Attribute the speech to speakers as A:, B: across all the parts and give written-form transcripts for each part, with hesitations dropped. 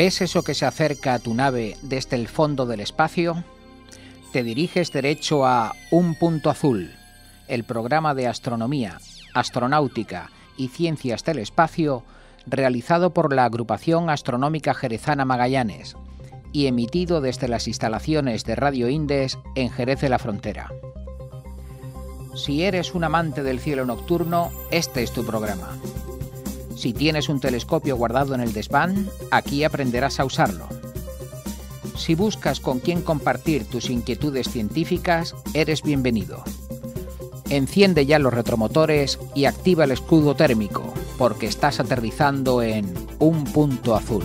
A: ¿Ves eso que se acerca a tu nave desde el fondo del espacio? Te diriges derecho a Un Punto Azul, el programa de astronomía, astronáutica y ciencias del espacio realizado por la Agrupación Astronómica Jerezana Magallanes y emitido desde las instalaciones de Radio Indes en Jerez de la Frontera. Si eres un amante del cielo nocturno, este es tu programa. Si tienes un telescopio guardado en el desván, aquí aprenderás a usarlo. Si buscas con quién compartir tus inquietudes científicas, eres bienvenido. Enciende ya los retromotores y activa el escudo térmico, porque estás aterrizando en Un Punto Azul.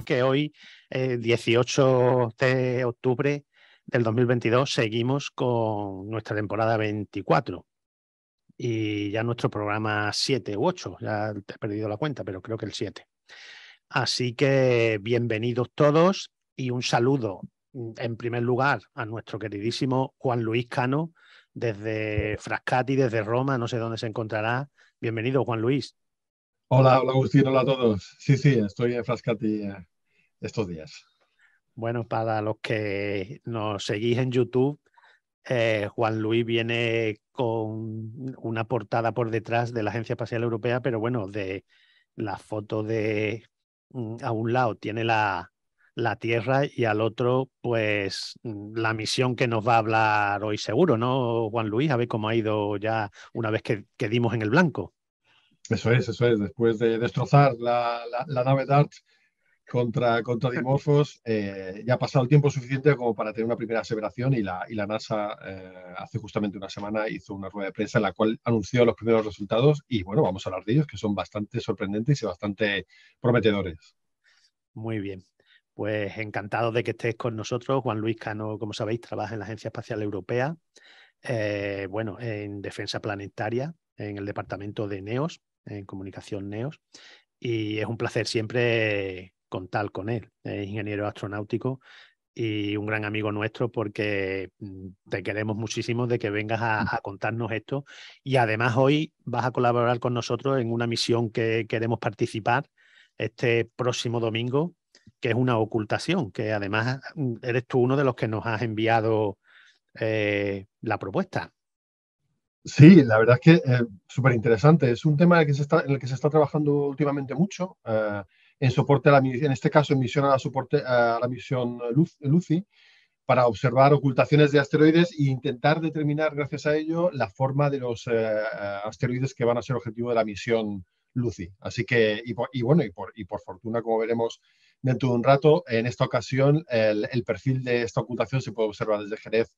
B: Que hoy, 18 de octubre del 2022, seguimos con nuestra temporada 24 y ya nuestro programa 7 u 8, ya he perdido la cuenta, pero creo que el 7. Así que bienvenidos todos y un saludo en primer lugar a nuestro queridísimo Juan Luis Cano desde Frascati, desde Roma, no sé dónde se encontrará. Bienvenido, Juan Luis.
C: Hola Agustín, hola a todos. Sí, estoy en Frascati estos días.
B: Bueno, para los que nos seguís en YouTube, Juan Luis viene con una portada por detrás de la Agencia Espacial Europea, pero bueno, de la foto de a un lado tiene la Tierra y al otro, pues la misión que nos va a hablar hoy seguro, ¿no, Juan Luis? A ver cómo ha ido ya una vez que dimos en el blanco.
C: Eso es. Después de destrozar la nave DART contra Dimorphos, ya ha pasado el tiempo suficiente como para tener una primera aseveración y la NASA hace justamente una semana hizo una rueda de prensa en la cual anunció los primeros resultados y bueno, vamos a hablar de ellos, que son bastante sorprendentes y bastante prometedores.
B: Muy bien. Pues encantado de que estés con nosotros. Juan Luis Cano, como sabéis, trabaja en la Agencia Espacial Europea, en defensa planetaria, en el departamento de NEOS, en comunicación NEOS, y es un placer siempre contar con él. Es ingeniero astronáutico y un gran amigo nuestro porque te queremos muchísimo de que vengas a contarnos esto, y además hoy vas a colaborar con nosotros en una misión que queremos participar este próximo domingo, que es una ocultación, que además eres tú uno de los que nos has enviado la propuesta.
C: Sí, la verdad es que súper interesante. Es un tema en el que se está trabajando últimamente mucho, en soporte en este caso en misión a la misión Lucy, para observar ocultaciones de asteroides e intentar determinar, gracias a ello, la forma de los asteroides que van a ser objetivo de la misión Lucy. Así que, y por fortuna, como veremos dentro de un rato, en esta ocasión el perfil de esta ocultación se puede observar desde Jerez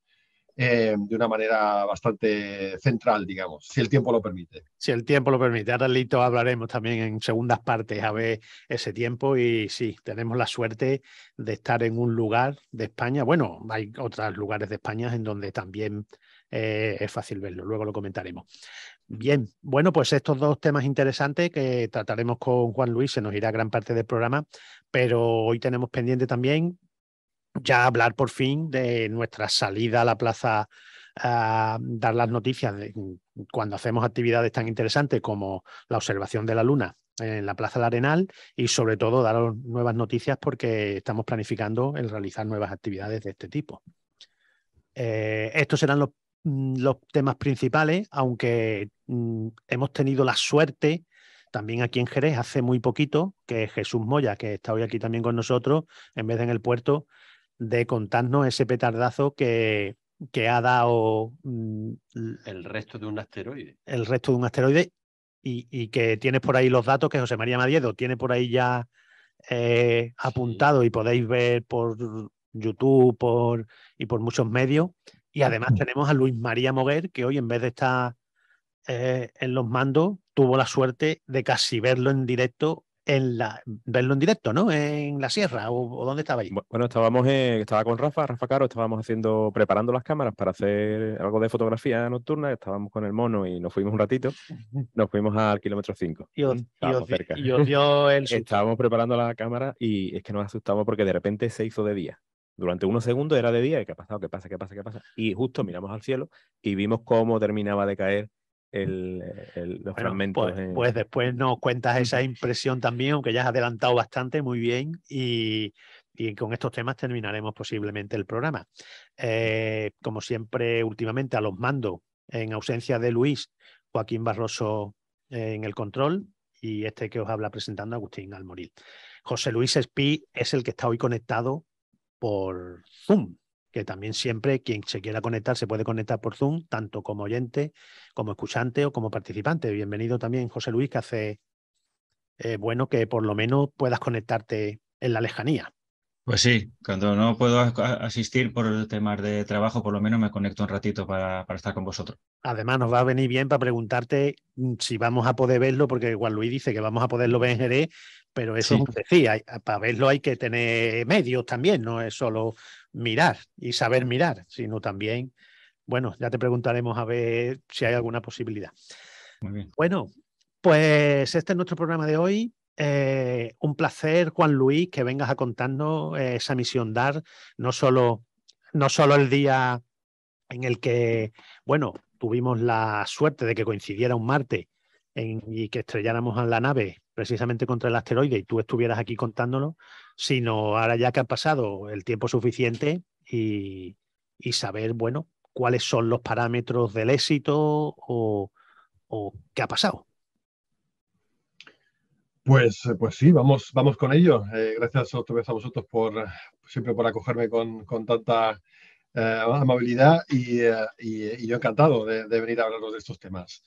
C: de una manera bastante central, digamos, si el tiempo lo permite.
B: Si el tiempo lo permite. Ahora, Lito, hablaremos también en segundas partes a ver ese tiempo, y sí, tenemos la suerte de estar en un lugar de España. Bueno, hay otros lugares de España en donde también es fácil verlo. Luego lo comentaremos. Bien, bueno, pues estos dos temas interesantes que trataremos con Juan Luis, se nos irá gran parte del programa, pero hoy tenemos pendiente también ya hablar por fin de nuestra salida a la plaza, a dar las noticias de cuando hacemos actividades tan interesantes como la observación de la Luna en la Plaza del Arenal, y sobre todo daros nuevas noticias porque estamos planificando el realizar nuevas actividades de este tipo. Estos serán los temas principales, aunque hemos tenido la suerte también aquí en Jerez hace muy poquito que Jesús Moya, que está hoy aquí también con nosotros, en vez de en el puerto, de contarnos ese petardazo que ha dado
D: el resto de un asteroide.
B: El resto de un asteroide, y que tienes por ahí los datos que José María Madiedo tiene por ahí ya apuntado, y podéis ver por YouTube y por muchos medios. Y además tenemos a Luis María Moguer, que hoy, en vez de estar en los mandos, tuvo la suerte de casi verlo en directo, ¿no? En la sierra, o ¿dónde estabais?
E: Bueno, estaba con Rafa Caro, estábamos preparando las cámaras para hacer algo de fotografía nocturna, estábamos con el mono y nos fuimos un ratito, nos fuimos al kilómetro 5. Estábamos cerca.
B: Y os dio el susto.
E: Estábamos preparando la cámara y es que nos asustamos porque de repente se hizo de día. Durante unos segundos era de día y ¿qué ha pasado? ¿Qué pasa? ¿Qué pasa? ¿Qué pasa? Y justo miramos al cielo y vimos cómo terminaba de caer los fragmentos.
B: Pues después nos cuentas esa impresión también, aunque ya has adelantado bastante, muy bien, y con estos temas terminaremos posiblemente el programa. Como siempre, últimamente a los mandos, en ausencia de Luis, Joaquín Barroso en el control, y este que os habla presentando, Agustín Almoril. José Luis Espí es el que está hoy conectado por Zoom, que también siempre quien se quiera conectar se puede conectar por Zoom, tanto como oyente, como escuchante o como participante. Bienvenido también, José Luis, que hace bueno que por lo menos puedas conectarte en la lejanía.
F: Pues sí, cuando no puedo asistir por temas de trabajo, por lo menos me conecto un ratito para estar con vosotros.
B: Además, nos va a venir bien para preguntarte si vamos a poder verlo, porque Juan Luis dice que vamos a poderlo ver en Jerez, pero eso
F: Sí.
B: es un decir, para verlo hay que tener medios también, no es solo mirar y saber mirar, sino también, bueno, ya te preguntaremos a ver si hay alguna posibilidad.
F: Muy bien.
B: Bueno, pues este es nuestro programa de hoy. Un placer, Juan Luis, que vengas a contarnos esa misión DART, no solo el día en el que, bueno, tuvimos la suerte de que coincidiera un martes y que estrelláramos a la nave precisamente contra el asteroide y tú estuvieras aquí contándolo, sino ahora ya que ha pasado el tiempo suficiente y saber, bueno, cuáles son los parámetros del éxito o qué ha pasado.
C: Pues sí, vamos con ello. Gracias otra vez a vosotros siempre por acogerme con tanta amabilidad y yo encantado de venir a hablaros de estos temas.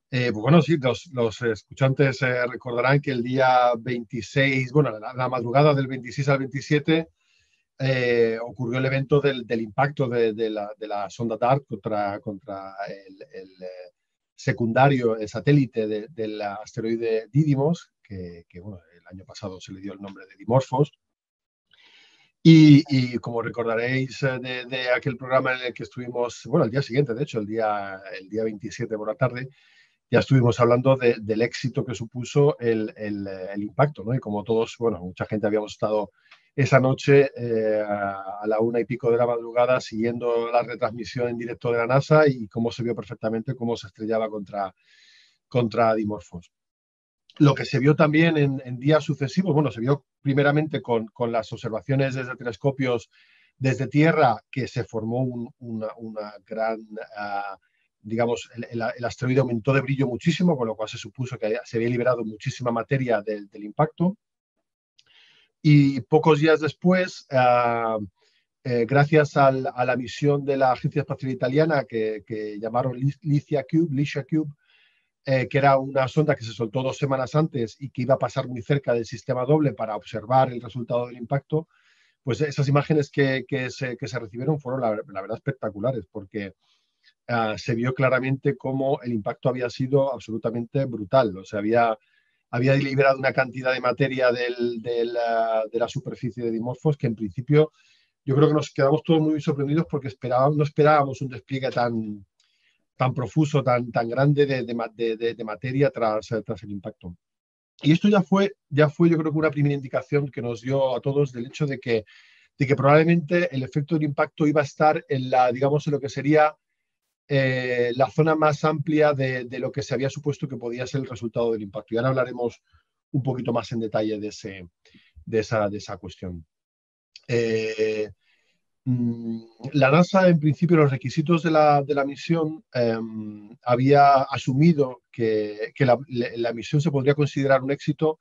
C: Pues bueno, sí, los escuchantes recordarán que el día 26, bueno, la madrugada del 26 al 27 ocurrió el evento del impacto de la sonda DART contra el secundario, el satélite del asteroide Didymos, que bueno, el año pasado se le dio el nombre de Dimorphos. Y como recordaréis de aquel programa en el que estuvimos, bueno, el día siguiente, de hecho, el día 27 por la tarde, ya estuvimos hablando del éxito que supuso el impacto, ¿no? Y como todos, bueno, mucha gente habíamos estado esa noche a la 1:00 de la madrugada siguiendo la retransmisión en directo de la NASA y cómo se vio perfectamente cómo se estrellaba contra Dimorphos. Lo que se vio también en días sucesivos, bueno, se vio primeramente con las observaciones desde telescopios desde Tierra, que se formó una gran, digamos, el asteroide aumentó de brillo muchísimo, con lo cual se supuso que se había liberado muchísima materia del impacto. Y pocos días después, gracias a la misión de la Agencia Espacial Italiana que llamaron Licia Cube, que era una sonda que se soltó 2 semanas antes y que iba a pasar muy cerca del sistema doble para observar el resultado del impacto, pues esas imágenes que se recibieron fueron, la verdad, espectaculares, porque se vio claramente cómo el impacto había sido absolutamente brutal. O sea, había liberado una cantidad de materia de la superficie de Dimorphos que en principio yo creo que nos quedamos todos muy sorprendidos porque no esperábamos un despliegue tan profuso, tan grande de materia tras el impacto. Y esto ya fue yo creo que una primera indicación que nos dio a todos del hecho de que probablemente el efecto del impacto iba a estar digamos, en lo que sería la zona más amplia de lo que se había supuesto que podía ser el resultado del impacto. Y ahora hablaremos un poquito más en detalle de esa cuestión. La NASA, en principio, los requisitos de la misión había asumido que la misión se podría considerar un éxito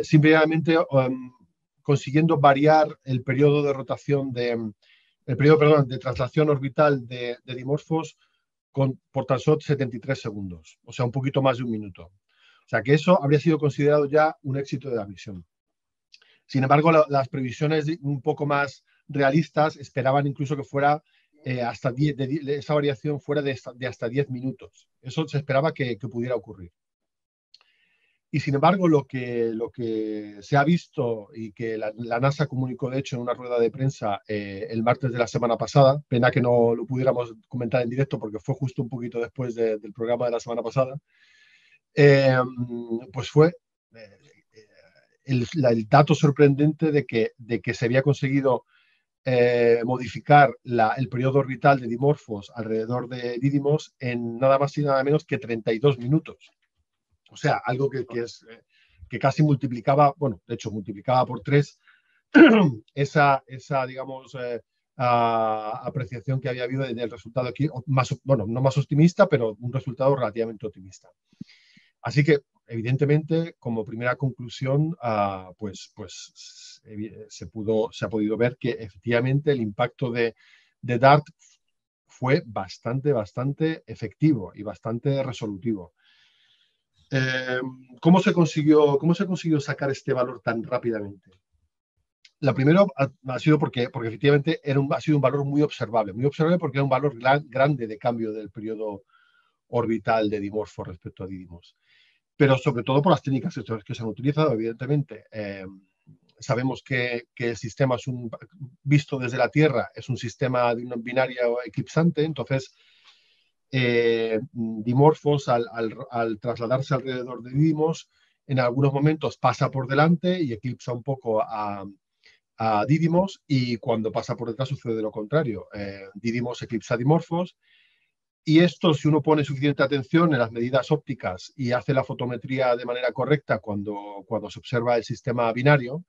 C: simplemente consiguiendo variar el periodo de rotación de traslación orbital de Dimorphos por tan solo 73 segundos, o sea, un poquito más de 1 minuto. O sea, que eso habría sido considerado ya un éxito de la misión. Sin embargo, las previsiones un poco más realistas esperaban incluso que fuera esa variación fuera de hasta 10 minutos. Eso se esperaba que pudiera ocurrir. Y sin embargo, lo que se ha visto y que la NASA comunicó, de hecho, en una rueda de prensa el martes de la semana pasada, pena que no lo pudiéramos comentar en directo porque fue justo un poquito después del programa de la semana pasada, pues fue el dato sorprendente de que se había conseguido modificar el periodo orbital de Dimorphos alrededor de Didymos en nada más y nada menos que 32 minutos. O sea, algo que casi multiplicaba, bueno, de hecho multiplicaba por 3 esa digamos, apreciación que había habido del resultado aquí, bueno, no más optimista, pero un resultado relativamente optimista. Así que, evidentemente, como primera conclusión, se ha podido ver que efectivamente el impacto de DART fue bastante efectivo y bastante resolutivo. ¿Cómo se consiguió sacar este valor tan rápidamente? La primera ha sido porque efectivamente ha sido un valor muy observable porque era un valor grande de cambio del periodo orbital de Dimorphos respecto a Didymos. Pero sobre todo por las técnicas que se han utilizado, evidentemente. Sabemos que el sistema visto desde la Tierra es un sistema de una binaria eclipsante, entonces Dimorphos al trasladarse alrededor de Didymos, en algunos momentos pasa por delante y eclipsa un poco a Didymos, y cuando pasa por detrás sucede lo contrario. Didymos eclipsa a Dimorphos, y esto, si uno pone suficiente atención en las medidas ópticas y hace la fotometría de manera correcta cuando se observa el sistema binario,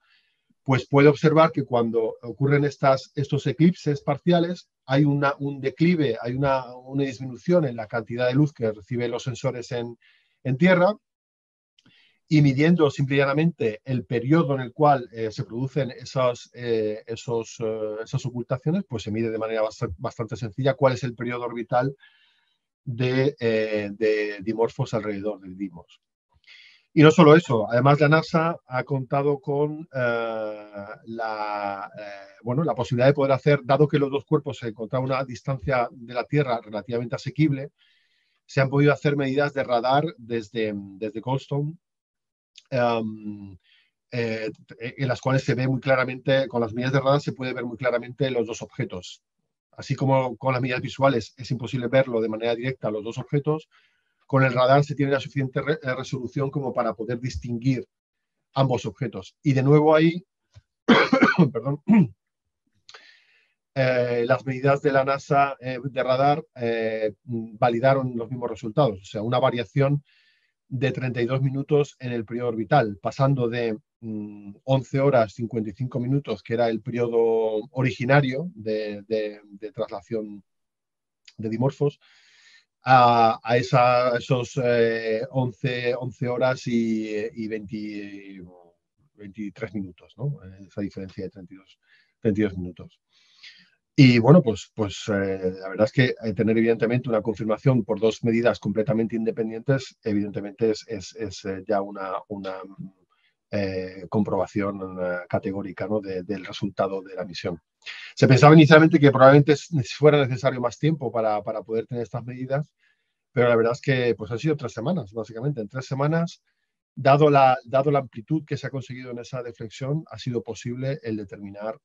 C: pues puede observar que cuando ocurren estos eclipses parciales hay un declive, hay una disminución en la cantidad de luz que reciben los sensores en Tierra, y midiendo simple y llanamente el periodo en el cual se producen esas ocultaciones, pues se mide de manera bastante sencilla cuál es el periodo orbital de Dimorphos alrededor de Didymos. Y no solo eso, además la NASA ha contado con la posibilidad de poder hacer, dado que los dos cuerpos se encontraban a una distancia de la Tierra relativamente asequible, se han podido hacer medidas de radar desde Goldstone, en las cuales se ve muy claramente, con las medidas de radar se puede ver muy claramente los dos objetos. Así como con las medidas visuales es imposible verlo de manera directa los dos objetos, con el radar se tiene la suficiente resolución como para poder distinguir ambos objetos. Y de nuevo ahí, perdón, las medidas de la NASA de radar validaron los mismos resultados, o sea, una variación de 32 minutos en el periodo orbital, pasando de 11 horas 55 minutos, que era el periodo originario de traslación de Dimorphos, a esos 11 horas y 23 minutos, ¿no? Esa diferencia de 32 minutos. Y bueno, pues la verdad es que tener evidentemente una confirmación por dos medidas completamente independientes, evidentemente es ya una comprobación categórica, ¿no? del resultado de la misión. Se pensaba inicialmente que probablemente fuera necesario más tiempo para poder tener estas medidas, pero la verdad es que pues han sido 3 semanas, básicamente. En 3 semanas, dado la amplitud que se ha conseguido en esa deflexión, ha sido posible el determinar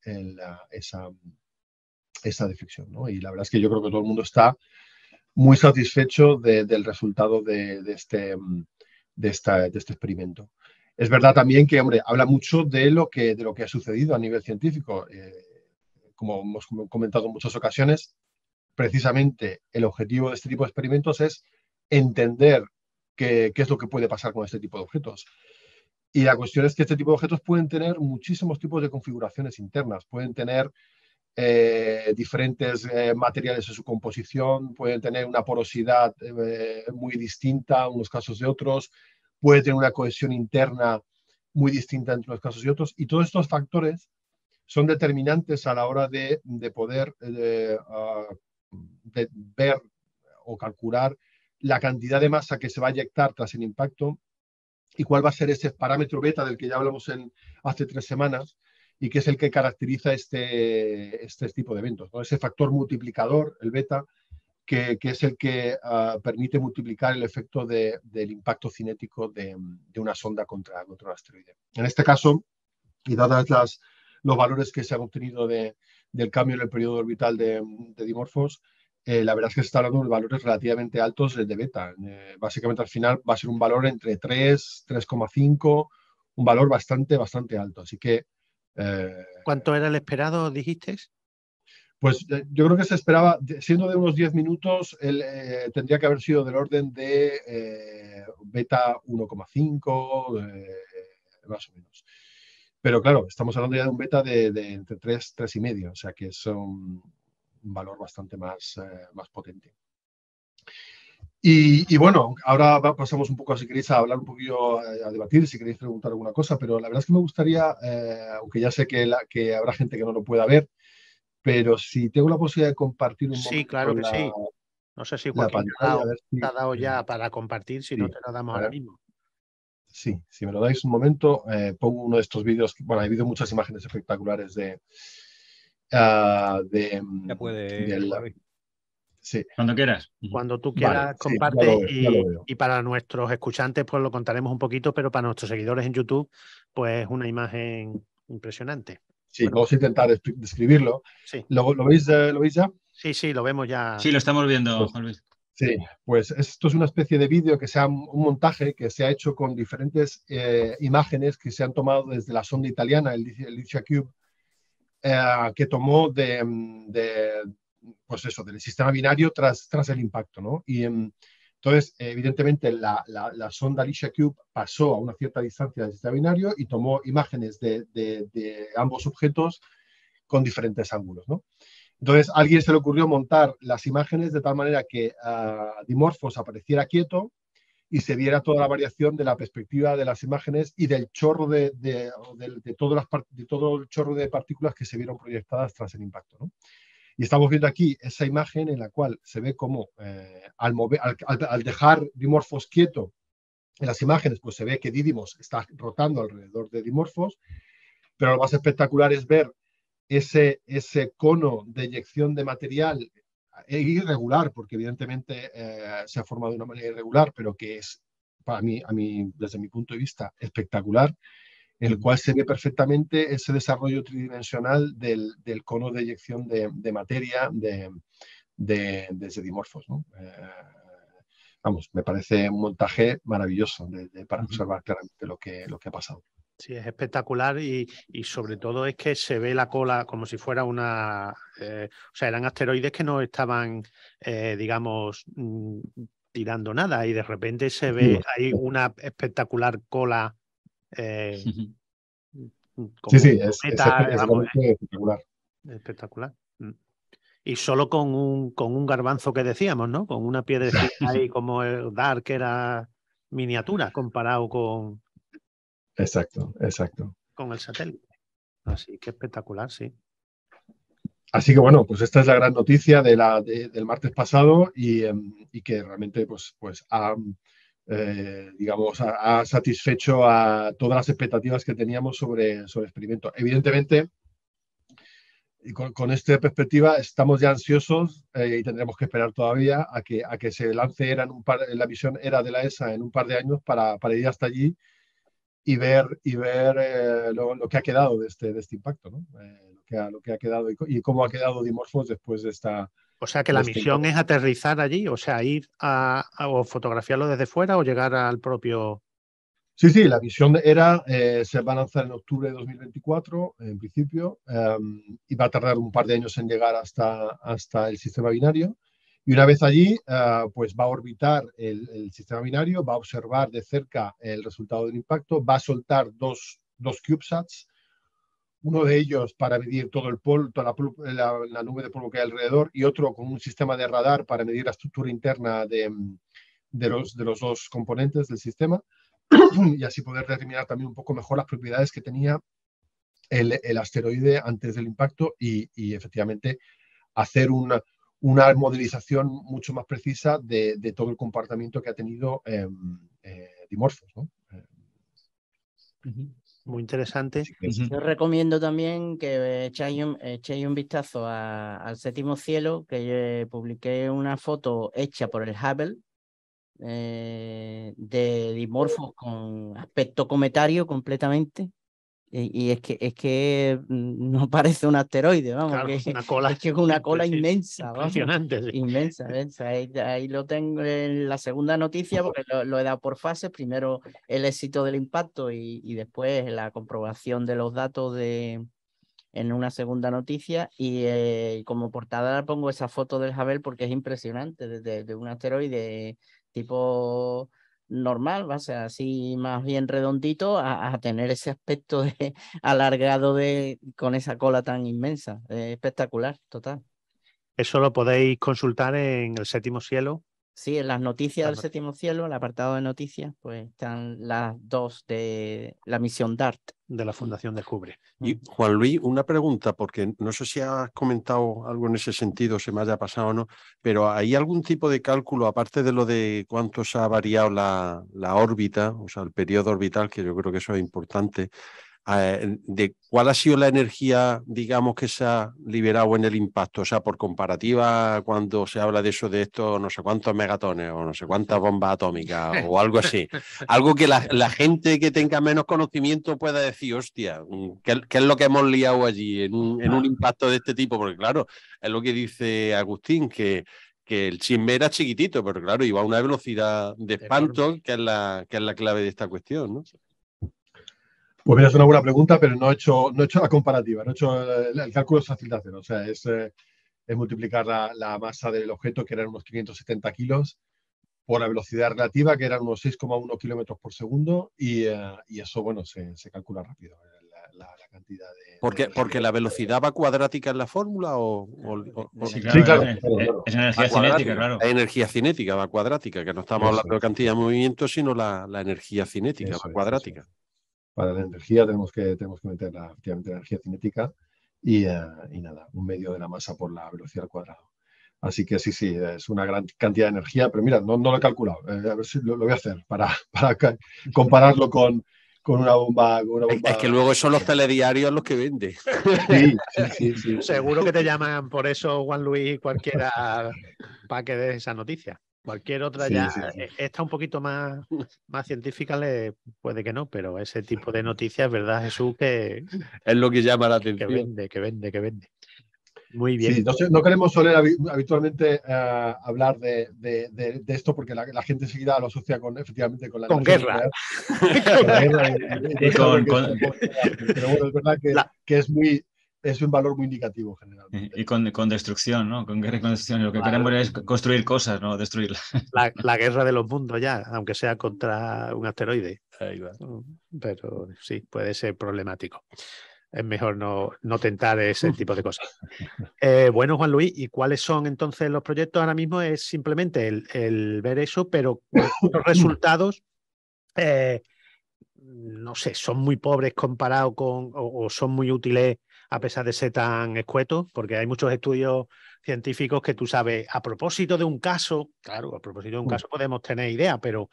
C: esa deflexión, ¿no? Y la verdad es que yo creo que todo el mundo está muy satisfecho del resultado de este experimento. Es verdad también que, hombre, habla mucho de lo que ha sucedido a nivel científico. Como hemos comentado en muchas ocasiones, precisamente el objetivo de este tipo de experimentos es entender qué es lo que puede pasar con este tipo de objetos. Y la cuestión es que este tipo de objetos pueden tener muchísimos tipos de configuraciones internas, pueden tener diferentes materiales en su composición, pueden tener una porosidad muy distinta en unos casos de otros, puede tener una cohesión interna muy distinta entre unos casos y otros, y todos estos factores son determinantes a la hora de poder de ver o calcular la cantidad de masa que se va a eyectar tras el impacto y cuál va a ser ese parámetro beta del que ya hablamos hace 3 semanas, y que es el que caracteriza este tipo de eventos, ¿no? Ese factor multiplicador, el beta, que es el que permite multiplicar el efecto del impacto cinético de una sonda contra un asteroide. En este caso, y dadas los valores que se han obtenido del cambio en el periodo orbital de Dimorphos, la verdad es que se está hablando de valores relativamente altos de beta. Básicamente al final va a ser un valor entre 3, 3,5 valor bastante alto. Así que...
B: ¿Cuánto era el esperado, dijiste?
C: Pues yo creo que se esperaba, siendo de unos 10 minutos, tendría que haber sido del orden de beta 1,5, más o menos. Pero claro, estamos hablando ya de un beta de entre 3 y medio, o sea que es un valor bastante más potente. Y bueno, ahora pasamos un poco, si queréis, a hablar un poquillo, a debatir, si queréis preguntar alguna cosa, pero la verdad es que me gustaría, aunque ya sé que habrá gente que no lo pueda ver, pero si tengo la posibilidad de compartir un
B: Sí,
C: momento
B: claro que sí. No sé si Joaquín
C: pantalla, a ver si...
B: te ha dado ya para compartir, si no
C: sí,
B: te lo damos
C: a
B: ahora
C: ver.
B: mismo.
C: Sí, si me lo dais un momento, pongo uno de estos vídeos. Bueno, ha habido muchas imágenes espectaculares
E: Ya puede,
C: del...
E: Juan Luis.
C: Sí,
F: Cuando quieras.
B: Cuando tú
C: vale,
B: quieras,
C: sí,
B: comparte
C: ya lo veo.
B: y para nuestros escuchantes pues lo contaremos un poquito, pero para nuestros seguidores en YouTube pues es una imagen impresionante.
C: Sí,
B: Bueno,
C: vamos a intentar describirlo.
B: sí,
C: ¿Lo veis ya?
B: sí, lo vemos ya.
F: Sí, lo estamos viendo,
C: Pues,
F: Juan Luis.
C: sí, pues esto es una especie de vídeo que sea un montaje que se ha hecho con diferentes imágenes que se han tomado desde la sonda italiana, el LiCiaCube, que tomó pues eso, del sistema binario tras el impacto, ¿no? Y entonces, evidentemente, la sonda LiCiaCube pasó a una cierta distancia del sistema binario y tomó imágenes de ambos objetos con diferentes ángulos, ¿no? Entonces, a alguien se le ocurrió montar las imágenes de tal manera que Dimorphos apareciera quieto y se viera toda la variación de la perspectiva de las imágenes y del chorro de todo el chorro de partículas que se vieron proyectadas tras el impacto, ¿no? Y estamos viendo aquí esa imagen en la cual se ve como al dejar Dimorphos quieto en las imágenes, pues se ve que Didymos está rotando alrededor de Dimorphos, pero lo más espectacular es ver ese cono de eyección de material irregular, porque evidentemente se ha formado de una manera irregular, pero que es, para mí, desde mi punto de vista, espectacular, en el cual se ve perfectamente ese desarrollo tridimensional del cono de eyección de materia desde Dimorphos, ¿no? Vamos, me parece un montaje maravilloso para observar claramente lo que ha pasado.
B: Sí, es espectacular y sobre todo es que se ve la cola como si fuera una... o sea, eran asteroides que no estaban, digamos, tirando nada y de repente se ve ahí una espectacular cola como
C: Sí,
B: un
C: es
B: cometa, vamos,
C: realmente espectacular.
B: espectacular. Y solo con un garbanzo que decíamos, ¿no? Con una piedrecita ahí como el Dark que era miniatura comparado con
C: Exacto.
B: el satélite. Así que espectacular, sí.
C: Así que bueno, pues esta es la gran noticia del martes pasado y que realmente pues digamos, ha satisfecho a todas las expectativas que teníamos sobre el experimento. Evidentemente, y con esta perspectiva estamos ya ansiosos y tendremos que esperar todavía a que se lance la misión ERA de la ESA en un par de años para ir hasta allí y ver lo que ha quedado de este impacto, ¿no? Lo que ha quedado y cómo ha quedado Dimorphos después de esta...
B: O sea que la misión es aterrizar allí, o sea, ir o fotografiarlo desde fuera o llegar al propio...
C: Sí, la misión se va a lanzar en octubre de 2024, en principio, y va a tardar un par de años en llegar hasta el sistema binario. Y una vez allí, pues va a orbitar el sistema binario, va a observar de cerca el resultado del impacto, va a soltar dos CubeSats, uno de ellos para medir todo el polvo, toda la nube de polvo que hay alrededor, y otro con un sistema de radar para medir la estructura interna de los dos componentes del sistema, y así poder determinar también un poco mejor las propiedades que tenía el asteroide antes del impacto y efectivamente hacer una modelización mucho más precisa de todo el comportamiento que ha tenido Dimorphos, ¿no?
B: Muy interesante.
G: Yo recomiendo también que echéis un vistazo al séptimo cielo, que yo publiqué una foto hecha por el Hubble de Dimorphos con aspecto cometario completamente, Y es que no parece un asteroide, vamos,
B: Claro,
G: que
B: una cola,
G: es que es una cola inmensa, vamos,
B: impresionante. Sí.
G: inmensa. Ahí lo tengo en la segunda noticia, porque lo he dado por fases. Primero el éxito del impacto y después la comprobación de los datos en una segunda noticia. Y como portada pongo esa foto del Hubble porque es impresionante, de un asteroide tipo normal, va a ser así más bien redondito, a tener ese aspecto alargado con esa cola tan inmensa. Espectacular, total.
B: Eso lo podéis consultar en el Séptimo Cielo.
G: Sí, en las noticias del Séptimo Cielo, el apartado de noticias, pues están las dos de la misión DART.
B: De la Fundación Descubre.
H: Y Juan Luis, una pregunta, porque no sé si has comentado algo en ese sentido, se me haya pasado o no, pero ¿hay algún tipo de cálculo, aparte de lo de cuánto se ha variado la órbita, o sea, el periodo orbital, que yo creo que eso es importante, de cuál ha sido la energía, digamos, que se ha liberado en el impacto? O sea, por comparativa, cuando se habla de eso, de esto, no sé cuántos megatones o no sé cuántas bombas atómicas o algo así. Algo que la gente que tenga menos conocimiento pueda decir, hostia, ¿qué es lo que hemos liado allí en un impacto de este tipo? Porque claro, es lo que dice Agustín, que el chisme era chiquitito, pero claro, iba a una velocidad de espanto, que es la clave de esta cuestión, ¿no?
C: Pues mira, es una buena pregunta, pero no he hecho la comparativa, no he hecho el cálculo es fácil de hacer. O sea, es multiplicar la masa del objeto, que eran unos 570 kilos, por la velocidad relativa, que eran unos 6,1 kilómetros por segundo, y eso, bueno, se calcula rápido, la cantidad de...
H: ¿Porque la velocidad va cuadrática en la fórmula
F: Sí, claro,
C: claro.
F: Es energía cinética, claro.
H: Es energía cinética, va cuadrática, que no estamos hablando de cantidad de movimiento, sino la energía cinética, va cuadrática.
C: Para la energía tenemos que meter efectivamente la energía cinética y nada, un medio de la masa por la velocidad al cuadrado. Así que sí, es una gran cantidad de energía, pero mira, no lo he calculado. A ver si lo voy a hacer para compararlo con una bomba.
H: Es que luego son los telediarios los que venden.
C: Sí.
B: Seguro que te llaman por eso, Juan Luis, cualquiera, para que des esa noticia. Cualquier otra está un poquito más científica, puede que no, pero ese tipo de noticias, ¿verdad, Jesús? Que
H: es lo que llama la atención.
B: Que vende. Muy bien.
C: Sí, no queremos soler habitualmente hablar de esto porque la gente enseguida lo asocia efectivamente con la
B: guerra.
C: Con la guerra pero bueno, es verdad que es un valor muy indicativo generalmente.
F: Y con destrucción, ¿no? Con guerra y con destrucción. Lo que queremos es construir cosas, no destruirlas.
B: La guerra de los mundos ya, aunque sea contra un asteroide. Ahí va. Pero sí, puede ser problemático. Es mejor no tentar ese tipo de cosas. Bueno, Juan Luis, ¿y cuáles son entonces los proyectos ahora mismo? Es simplemente el ver eso, pero los resultados, no sé, son muy pobres comparados con, o son muy útiles a pesar de ser tan escuetos, porque hay muchos estudios científicos que tú sabes, a propósito de un caso, claro, a propósito de un caso podemos tener idea, pero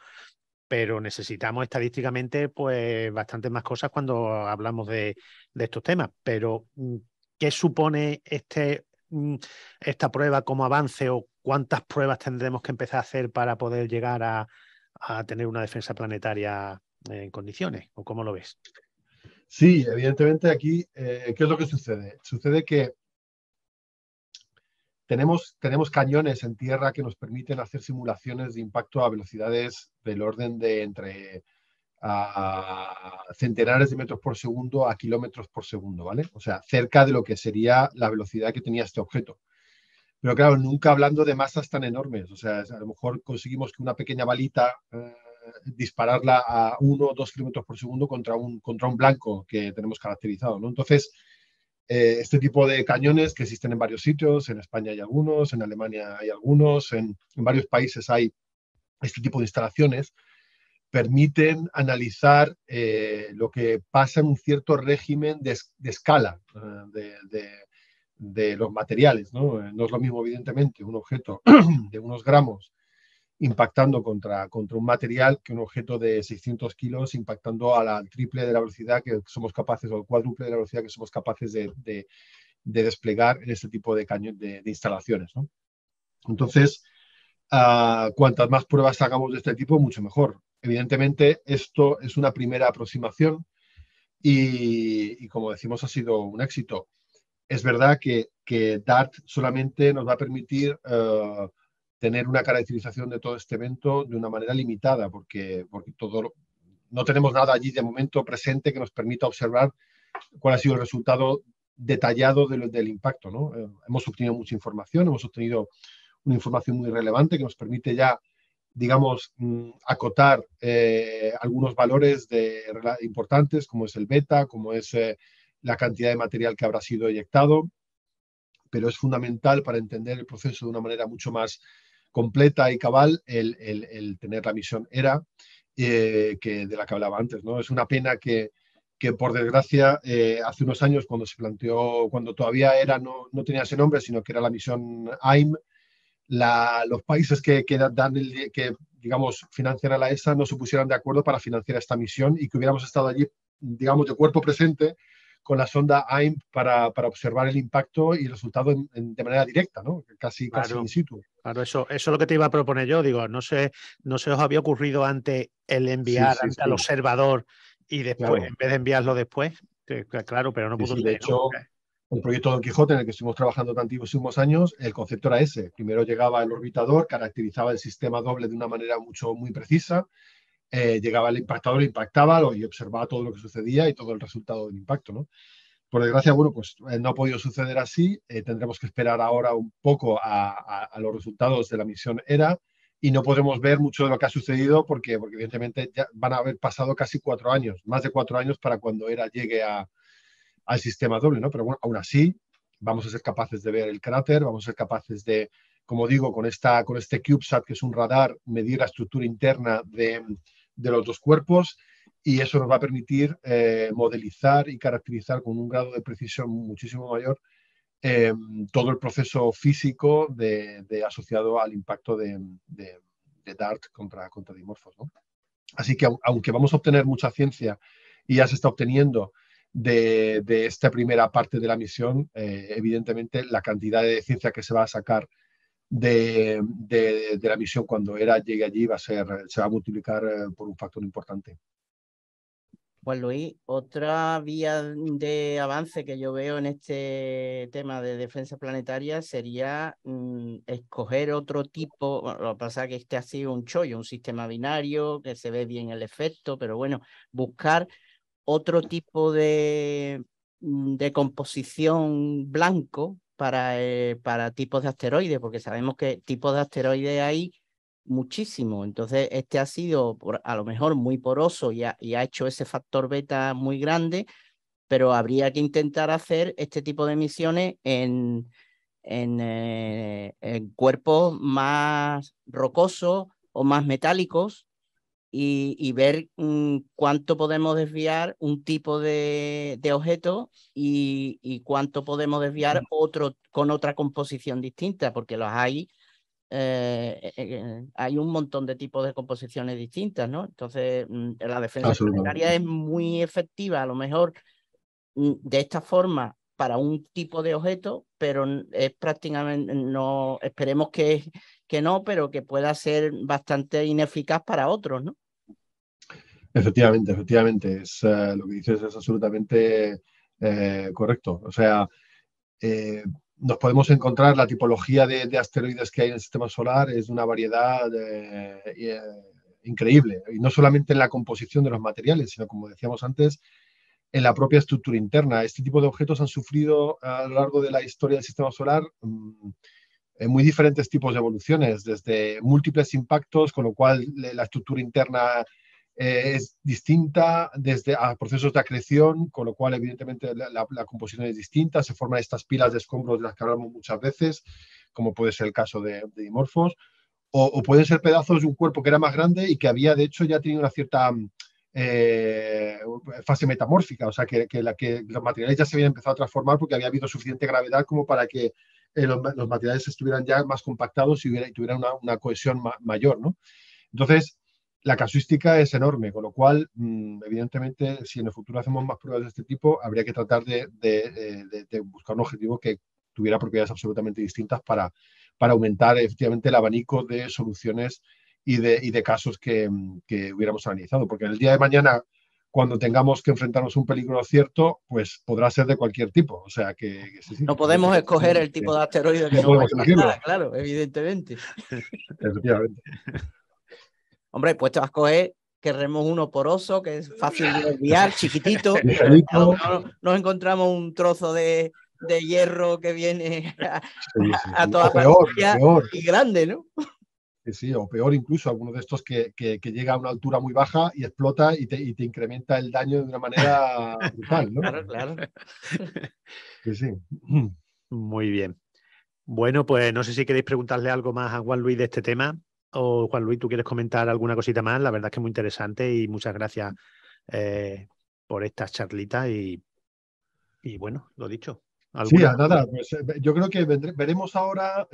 B: necesitamos estadísticamente pues bastantes más cosas cuando hablamos de estos temas. Pero ¿qué supone esta prueba como avance o cuántas pruebas tendremos que empezar a hacer para poder llegar a tener una defensa planetaria en condiciones? ¿O cómo lo ves?
C: Sí, evidentemente aquí, ¿qué es lo que sucede? Sucede que tenemos cañones en tierra que nos permiten hacer simulaciones de impacto a velocidades del orden de entre centenares de metros por segundo a kilómetros por segundo, ¿vale? O sea, cerca de lo que sería la velocidad que tenía este objeto. Pero claro, nunca hablando de masas tan enormes. O sea, a lo mejor conseguimos que una pequeña balita dispararla a 1 o 2 kilómetros por segundo contra un blanco que tenemos caracterizado, ¿no? Entonces, este tipo de cañones que existen en varios sitios, en España hay algunos, en Alemania hay algunos, en varios países hay este tipo de instalaciones, permiten analizar lo que pasa en un cierto régimen de escala de los materiales, ¿no? No es lo mismo, evidentemente, un objeto de unos gramos impactando contra un material que un objeto de 600 kilos impactando al triple de la velocidad que somos capaces, o al cuádruple de la velocidad que somos capaces de desplegar en este tipo de instalaciones, ¿no? Entonces, cuantas más pruebas hagamos de este tipo, mucho mejor. Evidentemente, esto es una primera aproximación. y como decimos ha sido un éxito. Es verdad que DART solamente nos va a permitir tener una caracterización de todo este evento de una manera limitada, porque no tenemos nada allí de momento presente que nos permita observar cuál ha sido el resultado detallado del impacto, ¿no? Hemos obtenido mucha información, hemos obtenido una información muy relevante que nos permite ya, digamos, acotar algunos valores importantes, como es el beta, como es la cantidad de material que habrá sido eyectado, pero es fundamental para entender el proceso de una manera mucho más completa y cabal el tener la misión ERA, de la que hablaba antes, ¿no? Es una pena que por desgracia, hace unos años, cuando se planteó, cuando todavía ERA no tenía ese nombre, sino que era la misión AIM, los países que digamos, financian a la ESA no se pusieran de acuerdo para financiar esta misión y que hubiéramos estado allí, digamos, de cuerpo presente con la sonda AIM para observar el impacto y el resultado de manera directa, ¿no? Casi in situ.
B: Claro, eso es lo que te iba a proponer yo. Digo, no sé os había ocurrido antes el enviar al observador y después, en vez de enviarlo después. Claro, pero no pudo ser.
C: De hecho, el proyecto Don Quijote, en el que estuvimos trabajando tantísimos años, el concepto era ese. Primero llegaba el orbitador, caracterizaba el sistema doble de una manera muy precisa. Llegaba el impactador, impactaba y observaba todo lo que sucedía y todo el resultado del impacto, ¿no? Por desgracia, bueno, pues no ha podido suceder así. Tendremos que esperar ahora un poco a los resultados de la misión ERA y no podremos ver mucho de lo que ha sucedido porque evidentemente ya van a haber pasado casi 4 años, más de 4 años para cuando ERA llegue al sistema doble, ¿no? Pero bueno, aún así vamos a ser capaces de ver el cráter, vamos a ser capaces de, como digo, con este CubeSat, que es un radar, medir la estructura interna de los dos cuerpos, y eso nos va a permitir modelizar y caracterizar con un grado de precisión muchísimo mayor todo el proceso físico asociado al impacto de DART contra Dimorphos, ¿no? Así que aunque vamos a obtener mucha ciencia y ya se está obteniendo de esta primera parte de la misión, evidentemente la cantidad de ciencia que se va a sacar de la misión cuando ERA llegue allí se va a multiplicar por un factor importante.
G: Pues Luis, otra vía de avance que yo veo en este tema de defensa planetaria sería escoger otro tipo. Bueno, lo que pasa es que este ha sido un chollo, un sistema binario, que se ve bien el efecto, pero bueno, buscar otro tipo de composición blanco para tipos de asteroides, porque sabemos que tipos de asteroides hay muchísimo. Entonces, este ha sido a lo mejor muy poroso y ha hecho ese factor beta muy grande, pero habría que intentar hacer este tipo de misiones en cuerpos más rocosos o más metálicos y ver cuánto podemos desviar un tipo de objeto y cuánto podemos desviar otro con otra composición distinta, porque los hay. Hay un montón de tipos de composiciones distintas, ¿no? Entonces, la defensa planetaria es muy efectiva, a lo mejor de esta forma para un tipo de objeto, pero es prácticamente, no, esperemos que no, pero que pueda ser bastante ineficaz para otros, ¿no?
C: Efectivamente, es, lo que dices es absolutamente correcto. O sea, nos podemos encontrar la tipología de asteroides que hay en el sistema solar es de una variedad increíble, y no solamente en la composición de los materiales, sino, como decíamos antes, en la propia estructura interna. Este tipo de objetos han sufrido a lo largo de la historia del sistema solar muy diferentes tipos de evoluciones, desde múltiples impactos, con lo cual la estructura interna es distinta, desde a procesos de acreción, con lo cual evidentemente la composición es distinta, se forman estas pilas de escombros de las que hablamos muchas veces, como puede ser el caso de Dimorphos, o pueden ser pedazos de un cuerpo que era más grande y que había de hecho ya tenido una cierta fase metamórfica, o sea que los materiales ya se habían empezado a transformar porque había habido suficiente gravedad como para que los materiales estuvieran ya más compactados y tuvieran una cohesión mayor, ¿no? Entonces, la casuística es enorme, con lo cual, evidentemente, si en el futuro hacemos más pruebas de este tipo, habría que tratar de buscar un objetivo que tuviera propiedades absolutamente distintas para aumentar efectivamente el abanico de soluciones y de casos que hubiéramos analizado. Porque en el día de mañana, cuando tengamos que enfrentarnos a un peligro cierto, pues podrá ser de cualquier tipo. O sea que sí,
G: no podemos escoger el tipo de asteroide que
C: no
G: nos
C: podemos
G: va a
C: elegirlo.
G: impactar, claro, evidentemente.
C: Efectivamente.
G: Hombre, pues te vas a coger, querremos uno poroso, que es fácil de desviar, chiquitito.
C: Ligerito.
G: A lo mejor nos encontramos un trozo de hierro que viene a toda pantalla y grande, ¿no?
C: Sí, o peor incluso, alguno de estos que llega a una altura muy baja y explota y te incrementa el daño de una manera brutal, ¿no?
G: Claro, claro.
C: Sí.
B: Muy bien. Bueno, pues no sé si queréis preguntarle algo más a Juan Luis de este tema, o Juan Luis, ¿tú quieres comentar alguna cosita más? La verdad es que es muy interesante y muchas gracias por estas charlitas y bueno, lo dicho.
C: Sí, nada, pues yo creo que veremos ahora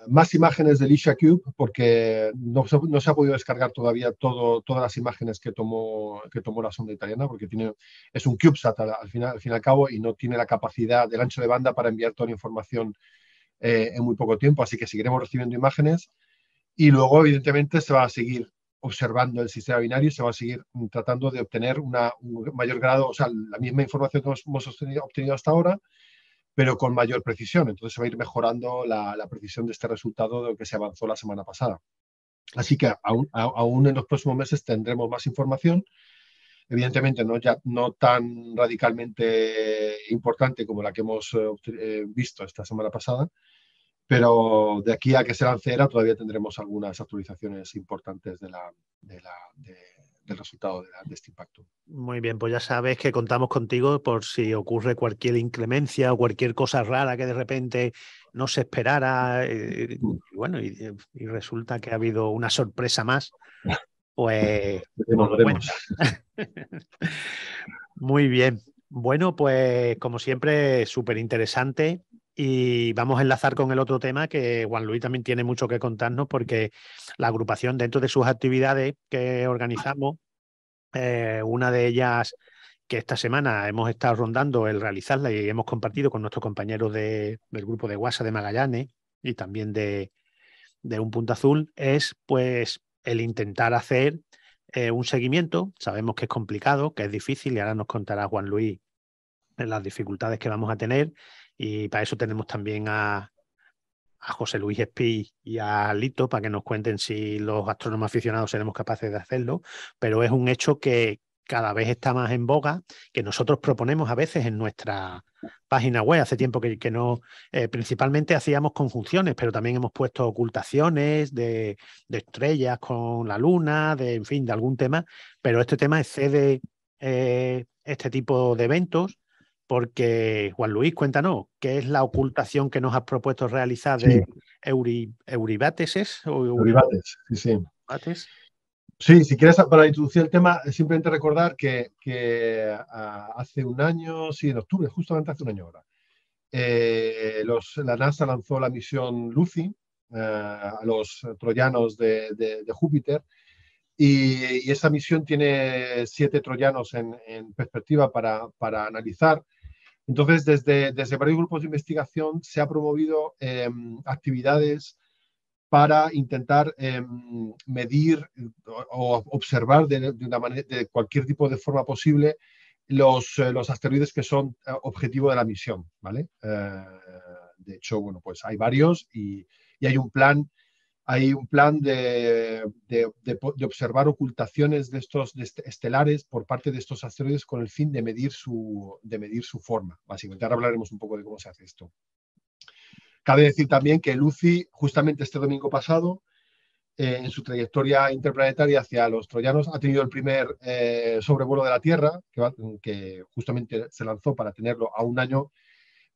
C: más imágenes del Isha Cube, porque no se ha podido descargar todavía todas las imágenes que tomó la sonda italiana, porque es un CubeSat al fin y al cabo y no tiene la capacidad del ancho de banda para enviar toda la información en muy poco tiempo, así que seguiremos recibiendo imágenes y luego evidentemente se va a seguir observando el sistema binario y se va a seguir tratando de obtener un mayor grado, o sea, la misma información que hemos obtenido hasta ahora, pero con mayor precisión. Entonces se va a ir mejorando la precisión de este resultado de lo que se avanzó la semana pasada. Así que aún en los próximos meses tendremos más información. Evidentemente no tan radicalmente importante como la que hemos visto esta semana pasada, pero de aquí a que se lance ERA todavía tendremos algunas actualizaciones importantes del resultado de este impacto.
B: Muy bien, pues ya sabes que contamos contigo por si ocurre cualquier inclemencia o cualquier cosa rara que de repente no se esperara y bueno, y resulta que ha habido una sorpresa más, pues
C: veremos.
B: Muy bien. Bueno, pues como siempre, súper interesante. Y vamos a enlazar con el otro tema que Juan Luis también tiene mucho que contarnos, porque la agrupación, dentro de sus actividades que organizamos, una de ellas que esta semana hemos estado rondando el realizarla y hemos compartido con nuestros compañeros del grupo de WhatsApp de Magallanes y también de Un Punto Azul, es pues el intentar hacer un seguimiento. Sabemos que es complicado, que es difícil, y ahora nos contará Juan Luis las dificultades que vamos a tener, y para eso tenemos también a José Luis Espí y a Lito para que nos cuenten si los astrónomos aficionados seremos capaces de hacerlo, pero es un hecho que cada vez está más en boga, que nosotros proponemos a veces en nuestra página web. Hace tiempo que no, principalmente hacíamos conjunciones, pero también hemos puesto ocultaciones de estrellas con la luna, en fin, de algún tema, pero este tema excede este tipo de eventos. Porque, Juan Luis, cuéntanos, ¿qué es la ocultación que nos has propuesto realizar de Euribates?
C: Euribates, sí.
B: ¿Euribates?
C: Sí, si quieres, para introducir el tema, simplemente recordar que hace un año, sí, en octubre, justamente hace un año ahora, la NASA lanzó la misión Lucy a los troyanos de Júpiter, y esa misión tiene 7 troyanos en perspectiva para analizar. Entonces, desde varios grupos de investigación se ha promovido actividades para intentar medir o observar de cualquier tipo de forma posible los asteroides que son objetivo de la misión, ¿vale? De hecho, bueno, pues hay varios y hay un plan. Hay un plan de observar ocultaciones de estos estelares por parte de estos asteroides con el fin de medir su forma. Básicamente, ahora hablaremos un poco de cómo se hace esto. Cabe decir también que Lucy, justamente este domingo pasado, en su trayectoria interplanetaria hacia los troyanos, ha tenido el primer sobrevuelo de la Tierra, que justamente se lanzó para tenerlo a un año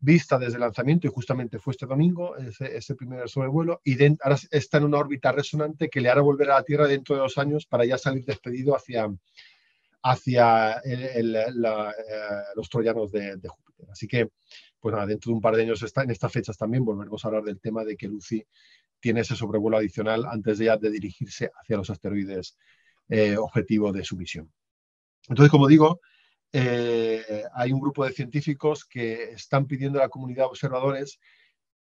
C: vista desde el lanzamiento, y justamente fue este domingo ese primer sobrevuelo, y ahora está en una órbita resonante que le hará volver a la Tierra dentro de 2 años para ya salir despedido hacia los troyanos de Júpiter. Así que, pues nada, dentro de un par de años, en estas fechas también volveremos a hablar del tema de que Lucy tiene ese sobrevuelo adicional antes de dirigirse hacia los asteroides objetivo de su misión. Entonces, como digo, hay un grupo de científicos que están pidiendo a la comunidad de observadores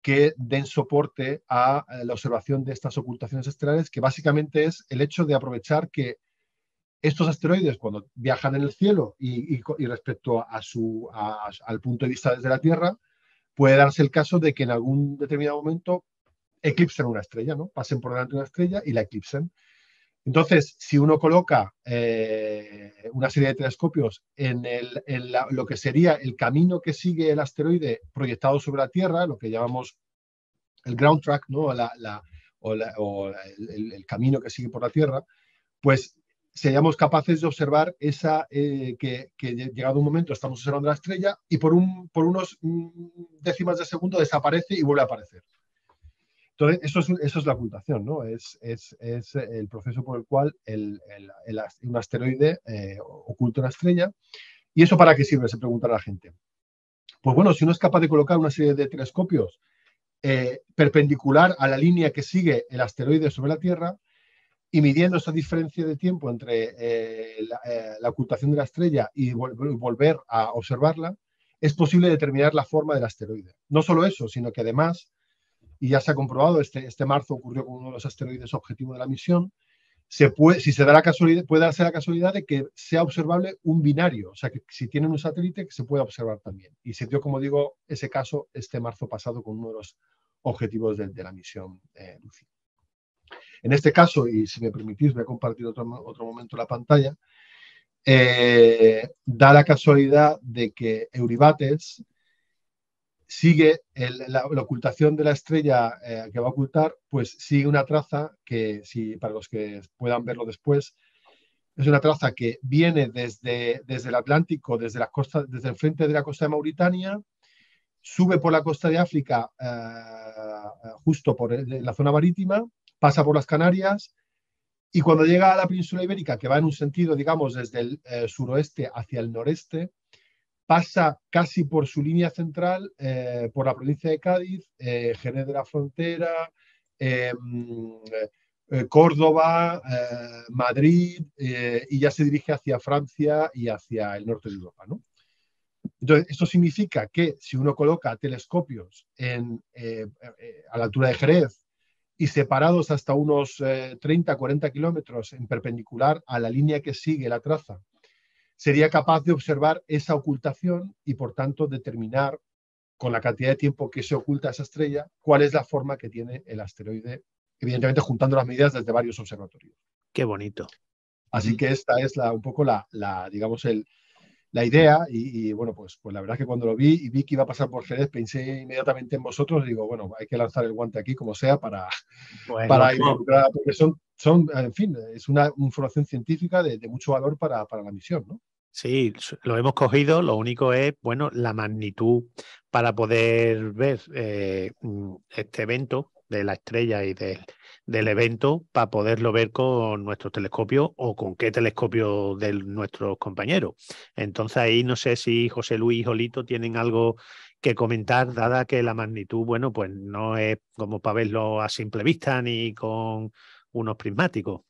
C: que den soporte a la observación de estas ocultaciones estelares, que básicamente es el hecho de aprovechar que Estos asteroides, cuando viajan en el cielo y respecto al punto de vista desde la Tierra, puede darse el caso de que en algún determinado momento eclipsen una estrella, ¿no? Pasen por delante de una estrella y la eclipsen. Entonces, si uno coloca una serie de telescopios en lo que sería el camino que sigue el asteroide proyectado sobre la Tierra, lo que llamamos el ground track, ¿no? El camino que sigue por la Tierra, pues seríamos capaces de observar que llegado un momento estamos observando la estrella y por unos décimas de segundo desaparece y vuelve a aparecer. Entonces, eso es la ocultación, ¿no? Es el proceso por el cual un asteroide oculta una estrella. ¿Y eso para qué sirve? Se pregunta la gente. Pues bueno, si uno es capaz de colocar una serie de telescopios perpendicular a la línea que sigue el asteroide sobre la Tierra y midiendo esa diferencia de tiempo entre la ocultación de la estrella y volver a observarla, es posible determinar la forma del asteroide. No solo eso, sino que además, y ya se ha comprobado, este marzo ocurrió con uno de los asteroides objetivo de la misión, si se da la casualidad, puede darse la casualidad de que sea observable un binario, o sea que si tienen un satélite que se pueda observar también. Y se dio, como digo, ese caso este marzo pasado con uno de los objetivos de la misión Lucy. En este caso, y si me permitís, voy a compartir otro momento la pantalla, da la casualidad de que Eurybates sigue la ocultación de la estrella que va a ocultar, pues sigue una traza que, para los que puedan verlo después, es una traza que viene desde el Atlántico, desde el frente de la costa de Mauritania, sube por la costa de África, justo por la zona marítima, pasa por las Canarias y cuando llega a la península ibérica, que va en un sentido, digamos, desde el suroeste hacia el noreste, pasa casi por su línea central, por la provincia de Cádiz, Jerez de la Frontera, Córdoba, Madrid, y ya se dirige hacia Francia y hacia el norte de Europa, ¿no? Entonces, esto significa que si uno coloca telescopios a la altura de Jerez y separados hasta unos 30, 40 kilómetros en perpendicular a la línea que sigue la traza, sería capaz de observar esa ocultación y, por tanto, determinar con la cantidad de tiempo que se oculta esa estrella cuál es la forma que tiene el asteroide, evidentemente juntando las medidas desde varios observatorios.
B: Qué bonito.
C: Así que esta es un poco digamos, la idea y bueno, pues la verdad es que cuando lo vi y vi que iba a pasar por Jerez, pensé inmediatamente en vosotros y digo, bueno, hay que lanzar el guante aquí como sea para involucrar, porque en fin, es una información científica de mucho valor para la misión, ¿no?
B: Sí, lo hemos cogido, lo único es, bueno, la magnitud para poder ver este evento de la estrella y del evento, para poderlo ver con nuestros telescopios o con qué telescopio de nuestros compañeros. Entonces ahí no sé si José Luis y Jolito tienen algo que comentar, dada que la magnitud, bueno, pues no es como para verlo a simple vista ni con unos prismáticos.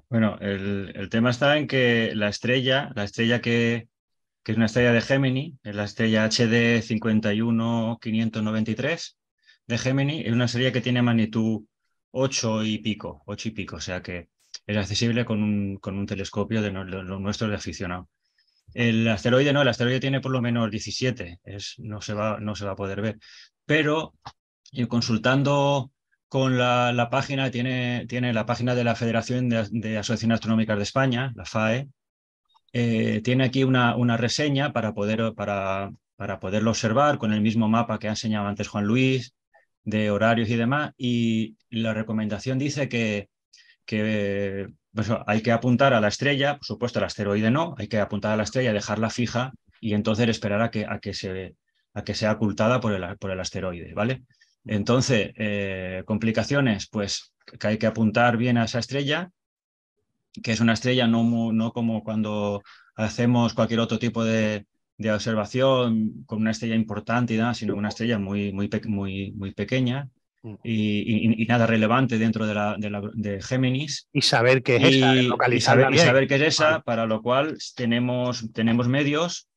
F: Bueno, el tema está en que la estrella que es una estrella de Gemini, es la estrella HD 51593 de Gemini, es una estrella que tiene magnitud 8 y pico, o sea que es accesible con un telescopio de los nuestros de aficionado. El asteroide no, el asteroide tiene por lo menos 17, no se va a poder ver, pero consultando con la página, tiene la página de la Federación de Asociaciones Astronómicas de España, la FAE, tiene aquí una reseña para poderlo observar con el mismo mapa que ha enseñado antes Juan Luis, de horarios y demás, y la recomendación dice que pues, hay que apuntar a la estrella, por supuesto al asteroide no, hay que apuntar a la estrella, dejarla fija y entonces esperar a que sea ocultada por el asteroide, ¿vale? Entonces, complicaciones, pues que hay que apuntar bien a esa estrella, que es una estrella no como cuando hacemos cualquier otro tipo de observación con una estrella importante y nada, sino una estrella muy pequeña y nada relevante dentro de Géminis.
B: Y saber qué es esa, localizarla bien.
F: Y saber qué es esa, para lo cual tenemos medios.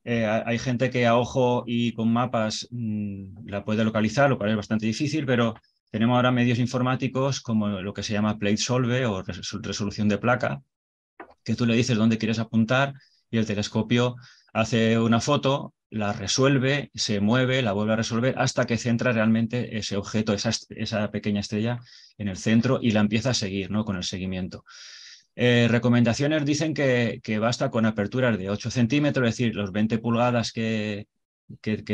F: Hay gente que a ojo y con mapas la puede localizar, lo cual es bastante difícil, pero tenemos ahora medios informáticos como lo que se llama PlateSolve o resolución de placa, que tú le dices dónde quieres apuntar y el telescopio hace una foto, la resuelve, se mueve, la vuelve a resolver hasta que centra realmente ese objeto, esa pequeña estrella en el centro y la empieza a seguir, ¿no? Con el seguimiento. Recomendaciones dicen que basta con aperturas de 8 centímetros, es decir, los 20 pulgadas que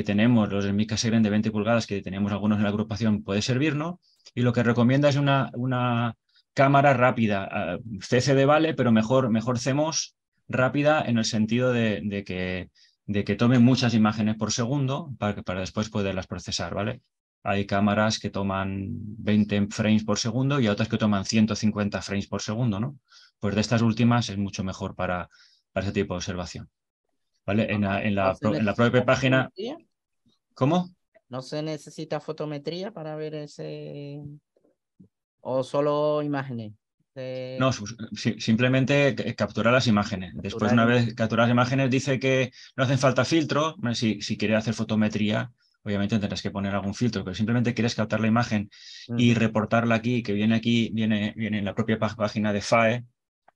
F: tenemos, los Mica Seven de 20 pulgadas que tenemos algunos en la agrupación, puede servirnos. Y lo que recomienda es una cámara rápida. CCD vale, pero mejor CMOS rápida en el sentido de que tome muchas imágenes por segundo para después poderlas procesar, ¿vale? Hay cámaras que toman 20 frames por segundo y otras que toman 150 frames por segundo, ¿no? Pues de estas últimas es mucho mejor para ese tipo de observación. ¿Vale? En la propia página. ¿Cómo?
G: ¿No se necesita fotometría para ver ese? ¿O solo imágenes?
F: No, simplemente capturar las imágenes. Después, una vez capturar las imágenes, dice que no hacen falta filtros. Si quieres hacer fotometría, obviamente tendrás que poner algún filtro, pero simplemente quieres captar la imagen y reportarla aquí, que viene en la propia página de FAE,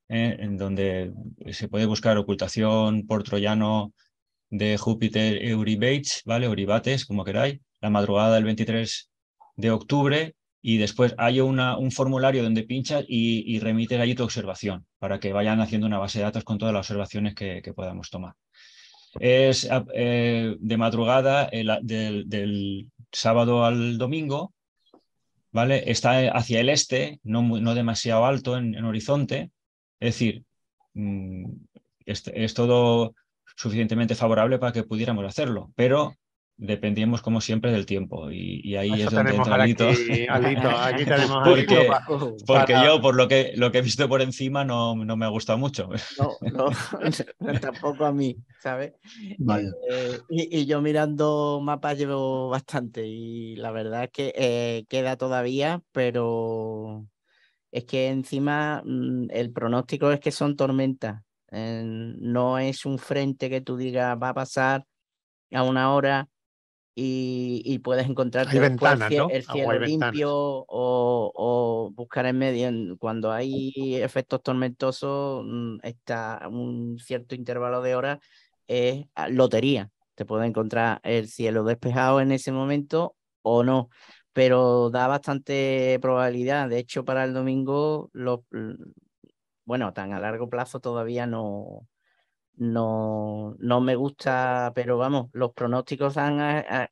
F: en donde se puede buscar ocultación por troyano de Júpiter Euribates, ¿vale? Euribates, como queráis, la madrugada del 23 de octubre, y después hay un formulario donde pinchas y remites allí tu observación para que vayan haciendo una base de datos con todas las observaciones que podamos tomar. Es de madrugada del sábado al domingo, ¿vale? Está hacia el este, no demasiado alto en horizonte, es decir, es todo suficientemente favorable para que pudiéramos hacerlo, pero dependíamos como siempre del tiempo y ahí
B: Eso
F: es donde
B: tenemos
F: entra Alito.
B: Aquí tenemos
F: porque yo por lo que he visto por encima no me ha gustado mucho.
G: No, tampoco a mí, ¿sabes?
C: Vaya.
G: Y yo mirando mapas llevo bastante y la verdad es que queda todavía, pero es que encima el pronóstico es que son tormentas. No es un frente que tú digas va a pasar a una hora y puedes encontrarte
B: hay
G: después
B: ventanas, ¿no?
G: el cielo limpio o buscar en medio. Cuando hay efectos tormentosos, está un cierto intervalo de horas, es lotería. Te puede encontrar el cielo despejado en ese momento o no, pero da bastante probabilidad. De hecho, para el domingo, bueno, tan a largo plazo todavía no me gusta, pero vamos, los pronósticos dan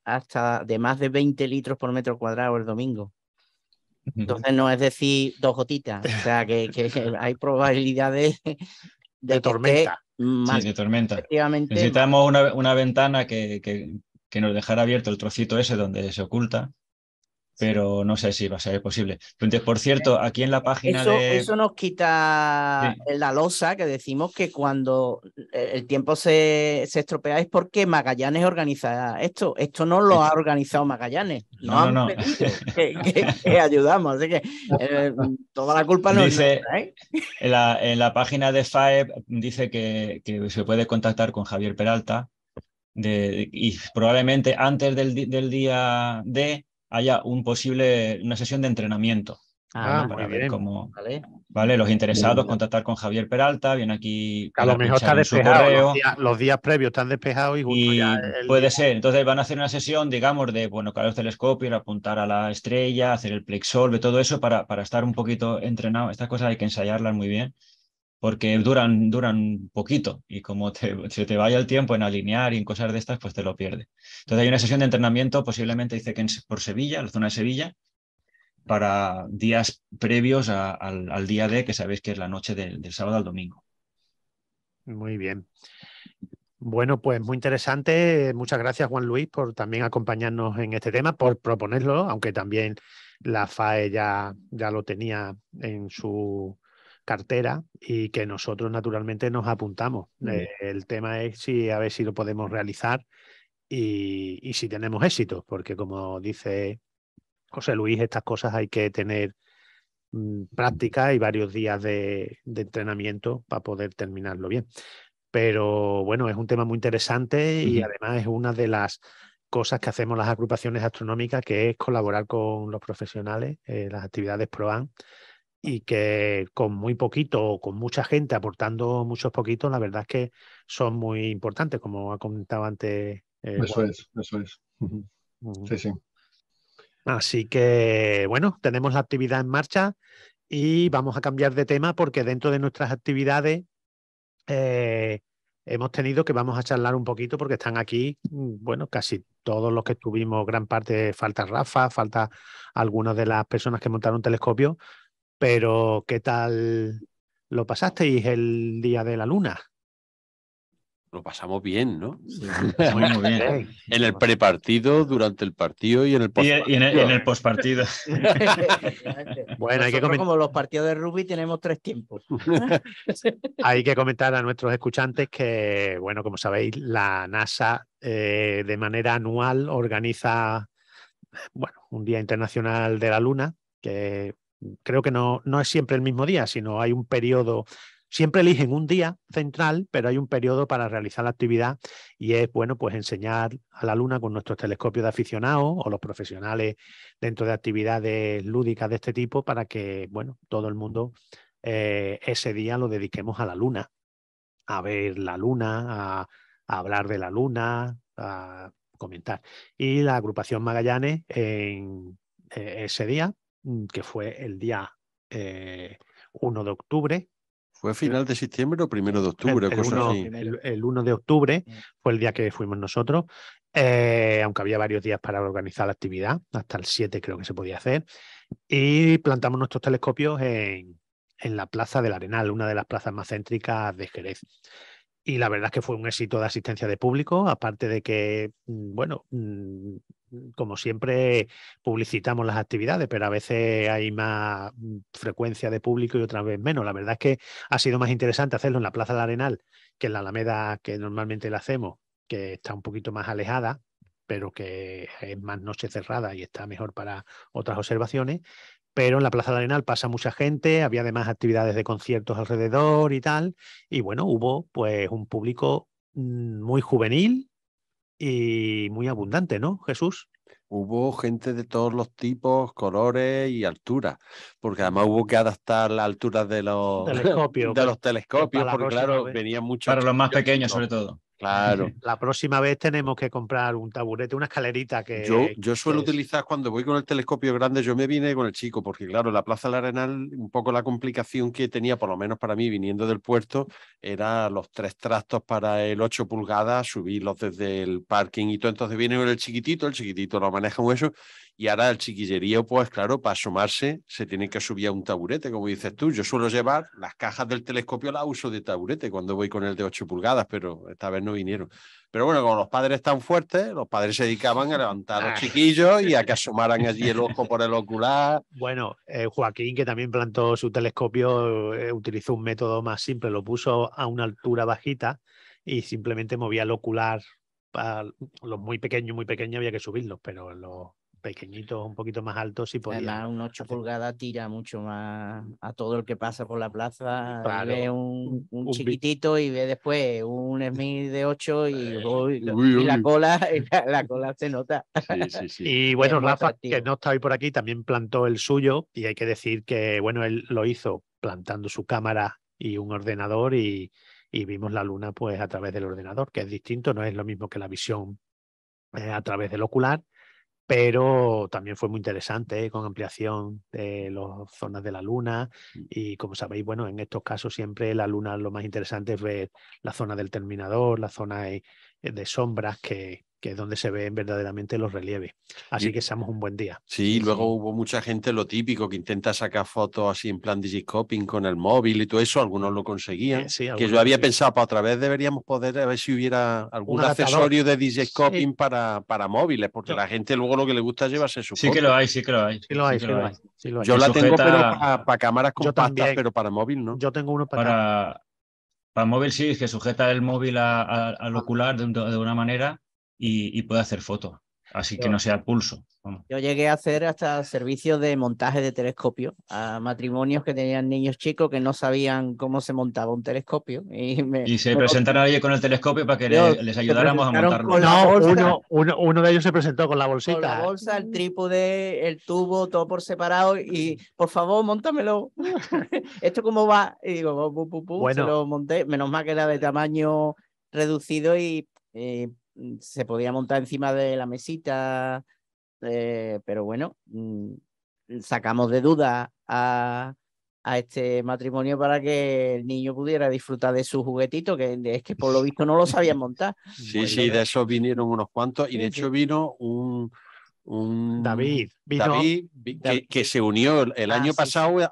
G: hasta de más de 20 litros por metro cuadrado el domingo. Entonces no es decir 2 gotitas, o sea que hay probabilidades
B: de tormenta.
F: Sí, de tormenta.
G: Efectivamente,
F: necesitamos una ventana que nos dejara abierto el trocito ese donde se oculta, pero no sé si va a ser posible. Por cierto, aquí en la página
G: eso nos quita la losa, que decimos que cuando el tiempo se estropea es porque Magallanes organiza esto. Esto no lo ha organizado Magallanes. Nos han pedido que ayudamos. Así que toda la culpa no
F: dice,
G: es nuestra,
F: en la página de FAE dice que se puede contactar con Javier Peralta y probablemente antes del día D haya una sesión de entrenamiento.
B: Muy bien.
F: Cómo, ¿vale? Los interesados, contactar con Javier Peralta, viene aquí.
B: A lo mejor está despejado, los días previos están despejados y justo ya
F: puede ser. Entonces van a hacer una sesión, digamos, de calar los telescopios, apuntar a la estrella, hacer el plexolve, todo eso para estar un poquito entrenado. Estas cosas hay que ensayarlas muy bien, porque duran poquito y como se te vaya el tiempo en alinear y en cosas de estas, pues te lo pierdes. Entonces hay una sesión de entrenamiento, posiblemente dice que por Sevilla, la zona de Sevilla, para días previos al día D, que sabéis que es la noche del sábado al domingo.
B: Muy bien. Bueno, pues muy interesante. Muchas gracias, Juan Luis, por también acompañarnos en este tema, por proponerlo, aunque también la FAE ya lo tenía en su cartera y que nosotros naturalmente nos apuntamos. El tema es a ver si lo podemos realizar y si tenemos éxito, porque como dice José Luis, estas cosas hay que tener práctica y varios días de entrenamiento para poder terminarlo bien. Pero bueno, es un tema muy interesante y además es una de las cosas que hacemos las agrupaciones astronómicas, que es colaborar con los profesionales, las actividades PROAM, y que con muy poquito o con mucha gente aportando muchos poquitos, la verdad es que son muy importantes, como ha comentado antes.
C: Eso es. Ujú. Sí, sí.
B: Así que, bueno, tenemos la actividad en marcha y vamos a cambiar de tema porque dentro de nuestras actividades hemos tenido que vamos a charlar un poquito porque están aquí, bueno, casi todos los que estuvimos, gran parte, falta Rafa, falta algunas de las personas que montaron telescopio, pero ¿qué tal lo pasasteis el día de la luna?
H: Lo pasamos bien, ¿no?
F: Sí, muy bien.
H: En el prepartido, durante el partido y en el postpartido.
F: Y en el postpartido.
B: Bueno, hay que comentar.
G: Como los partidos de rugby tenemos 3 tiempos.
B: Hay que comentar a nuestros escuchantes que, bueno, como sabéis, la NASA de manera anual organiza, bueno, un Día Internacional de la Luna, que creo que no es siempre el mismo día, sino hay un periodo. Siempre eligen un día central, pero hay un periodo para realizar la actividad y es, bueno, pues enseñar a la Luna con nuestros telescopios de aficionados o los profesionales dentro de actividades lúdicas de este tipo para que, bueno, todo el mundo ese día lo dediquemos a la Luna, a ver la Luna, a hablar de la Luna, a comentar. Y la agrupación Magallanes en ese día, que fue el día 1 de octubre,
H: ¿Fue final de septiembre o 1 de octubre?
B: El 1 de octubre fue el día que fuimos nosotros, aunque había varios días para organizar la actividad, hasta el 7 creo que se podía hacer, y plantamos nuestros telescopios en la Plaza del Arenal, una de las plazas más céntricas de Jerez. Y la verdad es que fue un éxito de asistencia de público, aparte de que, bueno, como siempre publicitamos las actividades, pero a veces hay más frecuencia de público y otras veces menos. La verdad es que ha sido más interesante hacerlo en la Plaza del Arenal que en la Alameda que normalmente la hacemos, que está un poquito más alejada, pero que es más noche cerrada y está mejor para otras observaciones. Pero en la Plaza del Arenal pasa mucha gente, había además actividades de conciertos alrededor y tal, y bueno, hubo pues un público muy juvenil y muy abundante, ¿no, Jesús?
H: Hubo gente de todos los tipos, colores y alturas, porque además hubo que adaptar la altura de los telescopios, porque claro, venían muchos.
F: Para los más pequeños, sobre todo.
H: Claro.
B: La próxima vez tenemos que comprar un taburete, una escalerita que...
H: Yo suelo utilizar cuando voy con el telescopio grande, yo me vine con el chico, porque claro, la Plaza del Arenal, un poco la complicación que tenía, por lo menos para mí, viniendo del puerto, era los 3 trastos para el 8 pulgadas, subirlos desde el parking y todo. Entonces viene con el chiquitito lo maneja un eso, y ahora el chiquillerío, pues claro, para asomarse se tiene que subir a un taburete, como dices tú. Yo suelo llevar las cajas del telescopio, las uso de taburete cuando voy con el de 8 pulgadas, pero esta vez no vinieron. Pero bueno, como los padres están fuertes, los padres se dedicaban a levantar a los chiquillos y a que asomaran allí el ojo por el ocular.
B: Bueno, Joaquín, que también plantó su telescopio, utilizó un método más simple, lo puso a una altura bajita y simplemente movía el ocular. Para los muy pequeños había que subirlos, pero los pequeñitos un poquito más altos sí podían.
G: Además, un 8 pulgadas tira mucho más a todo el que pasa por la plaza.
B: Claro.
G: Ve un chiquitito y ve después un Smith de 8 y la cola se nota.
H: Sí.
B: Y bueno, Rafa, que no está hoy por aquí, también plantó el suyo y hay que decir que, bueno, él lo hizo plantando su cámara y un ordenador y vimos la luna pues a través del ordenador, que es distinto, no es lo mismo que la visión a través del ocular, pero también fue muy interesante, con ampliación de las zonas de la luna y como sabéis, bueno, en estos casos siempre la luna lo más interesante es ver la zona del terminador, la zona de sombras que es donde se ven verdaderamente los relieves. Así que seamos un buen día.
H: Sí, luego hubo mucha gente, lo típico, que intenta sacar fotos así en plan digiscoping con el móvil y todo eso, algunos lo conseguían. Que yo había pensado, para otra vez deberíamos poder a ver si hubiera algún accesorio de digiscoping para móviles, porque la gente luego lo que le gusta es llevarse su foto.
F: Sí que lo hay.
H: Yo la tengo, pero para cámaras compactas, pero para móvil no.
B: Yo tengo uno
F: para móvil, sí, que sujeta el móvil al ocular de una manera y puede hacer fotos. Así que no sea el pulso. Vamos.
G: Yo llegué a hacer hasta servicios de montaje de telescopio a matrimonios que tenían niños chicos que no sabían cómo se montaba un telescopio. Y
F: se presentaron allí con el telescopio para que les ayudáramos a montarlo.
G: Con la bolsa,
B: uno de ellos se presentó con la bolsita.
G: con la bolsa, el trípode, el tubo, todo por separado y por favor, móntamelo. ¿Esto cómo va? Y digo,
B: Bueno.
G: se lo monté. Menos mal que era de tamaño reducido y se podía montar encima de la mesita. Pero bueno, sacamos de duda a este matrimonio para que el niño pudiera disfrutar de su juguetito, que es que por lo visto no lo sabían montar.
H: Sí,
G: Bueno,
H: sí, de esos vinieron unos cuantos y de hecho vino un
B: David
H: que se unió el año pasado,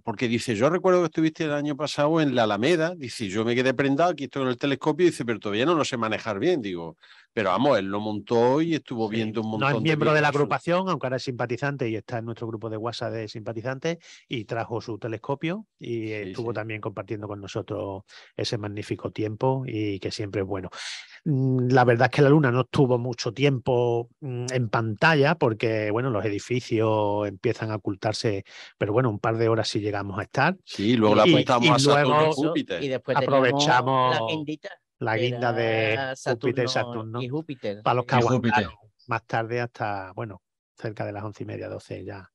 H: porque dice, yo recuerdo que estuviste el año pasado en la Alameda, dice, yo me quedé prendado, aquí estoy con el telescopio, dice, pero todavía no lo sé manejar bien, digo, pero vamos, él lo montó y estuvo viendo un montón de
B: No es miembro de la
H: vídeos.
B: agrupación, aunque ahora es simpatizante y está en nuestro grupo de WhatsApp de simpatizantes, y trajo su telescopio y estuvo también compartiendo con nosotros ese magnífico tiempo y que siempre es bueno. La verdad es que la Luna no estuvo mucho tiempo en pantalla porque, bueno, los edificios empiezan a ocultarse, pero bueno, un par de horas sí llegamos a estar.
H: Sí, luego la apuntamos a Saturno y Júpiter.
G: Y después
B: aprovechamos
G: la
B: guinda de Júpiter y Saturno
G: y Júpiter.
B: para los que aguantaron más tarde hasta, bueno, cerca de las 11:30, 12 ya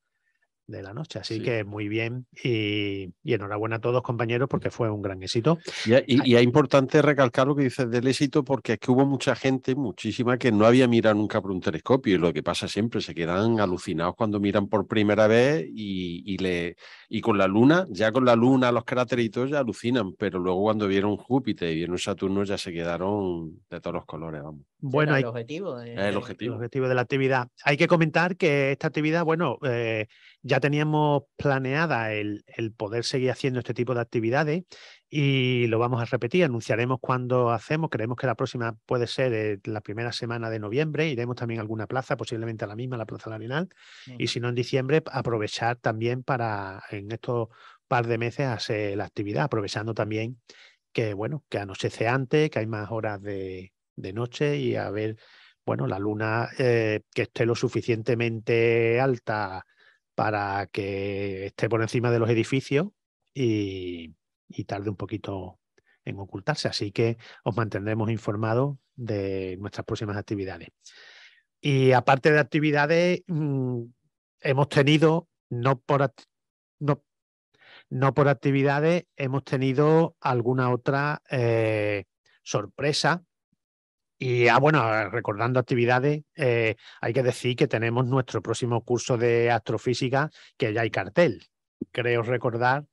B: de la noche. Así que muy bien y enhorabuena a todos, compañeros, porque fue un gran éxito.
H: Y es importante recalcar lo que dices del éxito, porque es que hubo mucha gente, muchísima, que no había mirado nunca por un telescopio, y lo que pasa siempre, se quedan alucinados cuando miran por primera vez y con la Luna, los cráteres y todo ya alucinan, pero luego cuando vieron Júpiter y vieron Saturno ya se quedaron de todos los colores, vamos.
B: Bueno,
G: el objetivo.
H: El objetivo
B: de la actividad. Hay que comentar que esta actividad, bueno, ya teníamos planeada el poder seguir haciendo este tipo de actividades y lo vamos a repetir. Anunciaremos cuándo hacemos. Creemos que la próxima puede ser la primera semana de noviembre. Iremos también a alguna plaza, posiblemente a la misma, la Plaza Larinal. Y si no, en diciembre, aprovechar también para en estos par de meses hacer la actividad, aprovechando también que, bueno, que anochece antes, que hay más horas de noche y a ver, bueno, la luna que esté lo suficientemente alta para que esté por encima de los edificios y tarde un poquito en ocultarse. Así que os mantendremos informados de nuestras próximas actividades. Y aparte de actividades, hemos tenido, no por actividades, hemos tenido alguna otra sorpresa. Y bueno, recordando actividades, hay que decir que tenemos nuestro próximo curso de astrofísica, que ya hay cartel. Creo recordar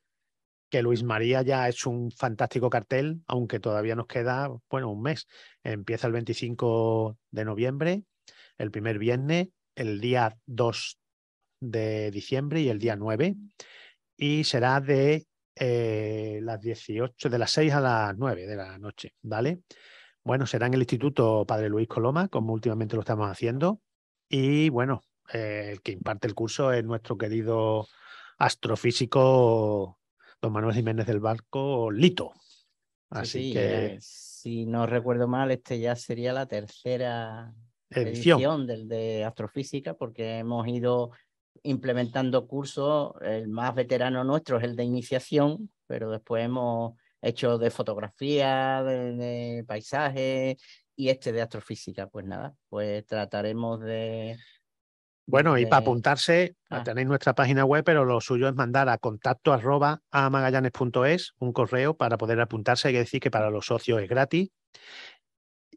B: que Luis María ya ha hecho un fantástico cartel, aunque todavía nos queda, bueno, un mes. Empieza el 25 de noviembre, el primer viernes, el día 2 de diciembre y el día 9. Y será de las 18, de las 6 a las 9 de la noche, ¿vale? Bueno, será en el Instituto Padre Luis Coloma, como últimamente lo estamos haciendo. Y bueno, el que imparte el curso es nuestro querido astrofísico don Manuel Jiménez del Barco, Lito. Así que...
G: si no recuerdo mal, ya sería la tercera edición del de astrofísica, porque hemos ido implementando cursos. El más veterano nuestro es el de iniciación, pero después hemos hecho de fotografía, de paisaje y de astrofísica. Pues nada, pues trataremos de...
B: Bueno, y para apuntarse, tenéis nuestra página web, pero lo suyo es mandar a contacto@amagallanes.es un correo para poder apuntarse. Hay que decir que para los socios es gratis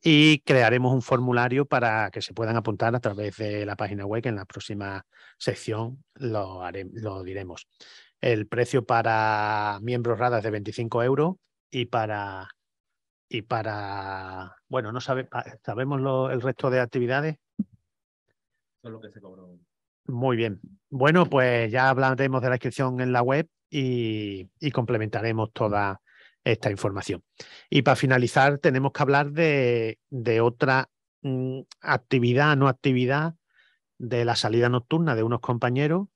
B: y crearemos un formulario para que se puedan apuntar a través de la página web, que en la próxima sección lo diremos. El precio para miembros RADA es de 25 € y para bueno, no sabemos el resto de actividades.
E: Eso es lo que se cobró.
B: Muy bien. Bueno, pues ya hablaremos de la inscripción en la web y complementaremos toda esta información. Y para finalizar, tenemos que hablar de otra actividad de la salida nocturna de unos compañeros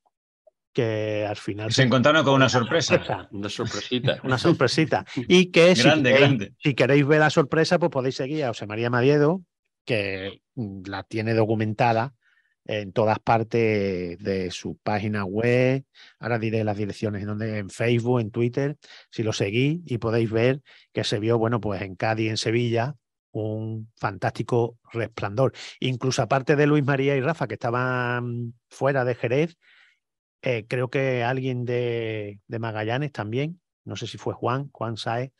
B: que al final
F: se encontraron con una sorpresa.
H: Una sorpresita.
B: Una sorpresita. Y que
F: grande.
B: Si queréis ver la sorpresa, pues podéis seguir a José María Madiedo que la tiene documentada en todas partes de su página web. Ahora diré las direcciones en Facebook, en Twitter, si lo seguís, y podéis ver que se vio, bueno, pues en Cádiz, en Sevilla, un fantástico resplandor. Incluso aparte de Luis María y Rafa, que estaban fuera de Jerez, creo que alguien de Magallanes también, no sé si fue Juan Sáez,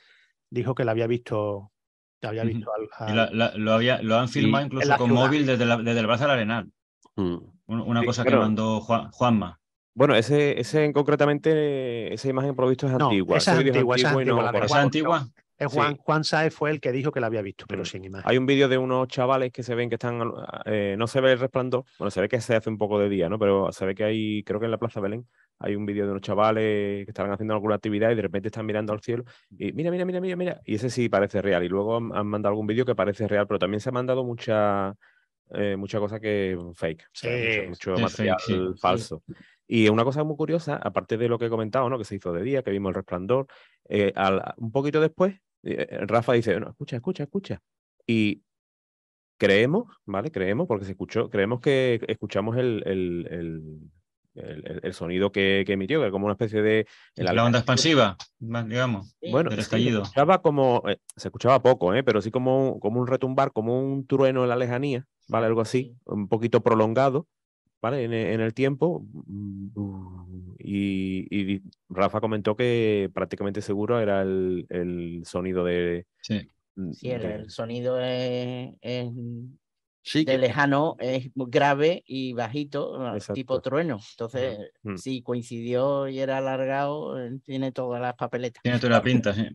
B: dijo que la había visto. Había visto
F: lo han filmado incluso con móvil desde el Brazo del Arenal. Una
E: Sí,
F: cosa que
E: bueno,
F: mandó Juanma.
E: Bueno, ese concretamente, esa imagen por lo visto es antigua.
B: Esa es antigua,
E: esa es antigua.
F: ¿Esa es antigua?
B: Juan Sáez fue el que dijo que la había visto, pero sin imagen.
E: Hay un vídeo de unos chavales que se ven que están, no se ve el resplandor, bueno, se ve que se hace un poco de día, ¿no? Pero se ve que hay, creo que en la Plaza Belén, hay un vídeo de unos chavales que estaban haciendo alguna actividad y de repente están mirando al cielo y mira, y ese sí parece real. Y luego han mandado algún vídeo que parece real, pero también se ha mandado mucha cosa que fake,
B: Sí,
E: o sea, mucho
F: es
E: material
F: fake, sí.
E: falso. Y una cosa muy curiosa, aparte de lo que he comentado, ¿no? Que se hizo de día, que vimos el resplandor, un poquito después, Rafa dice, no, escucha. Y creemos, ¿vale? Creemos, porque se escuchó, creemos que escuchamos el sonido que emitió, que era como una especie de...
F: La onda expansiva, digamos,
E: Bueno,
F: del
E: sí,
F: estallido.
E: se escuchaba poco, pero sí como un retumbar, como un trueno en la lejanía, ¿vale? Algo así, un poquito prolongado, ¿vale? En el tiempo. Y Rafa comentó que prácticamente seguro era el sonido de...
F: Sí.
G: Sí, el sonido es
H: Sí,
G: de lejano, es muy grave y bajito,
E: Exacto.
G: tipo trueno. Entonces, si coincidió y era alargado, tiene todas las papeletas.
F: Tiene toda la pinta, sí.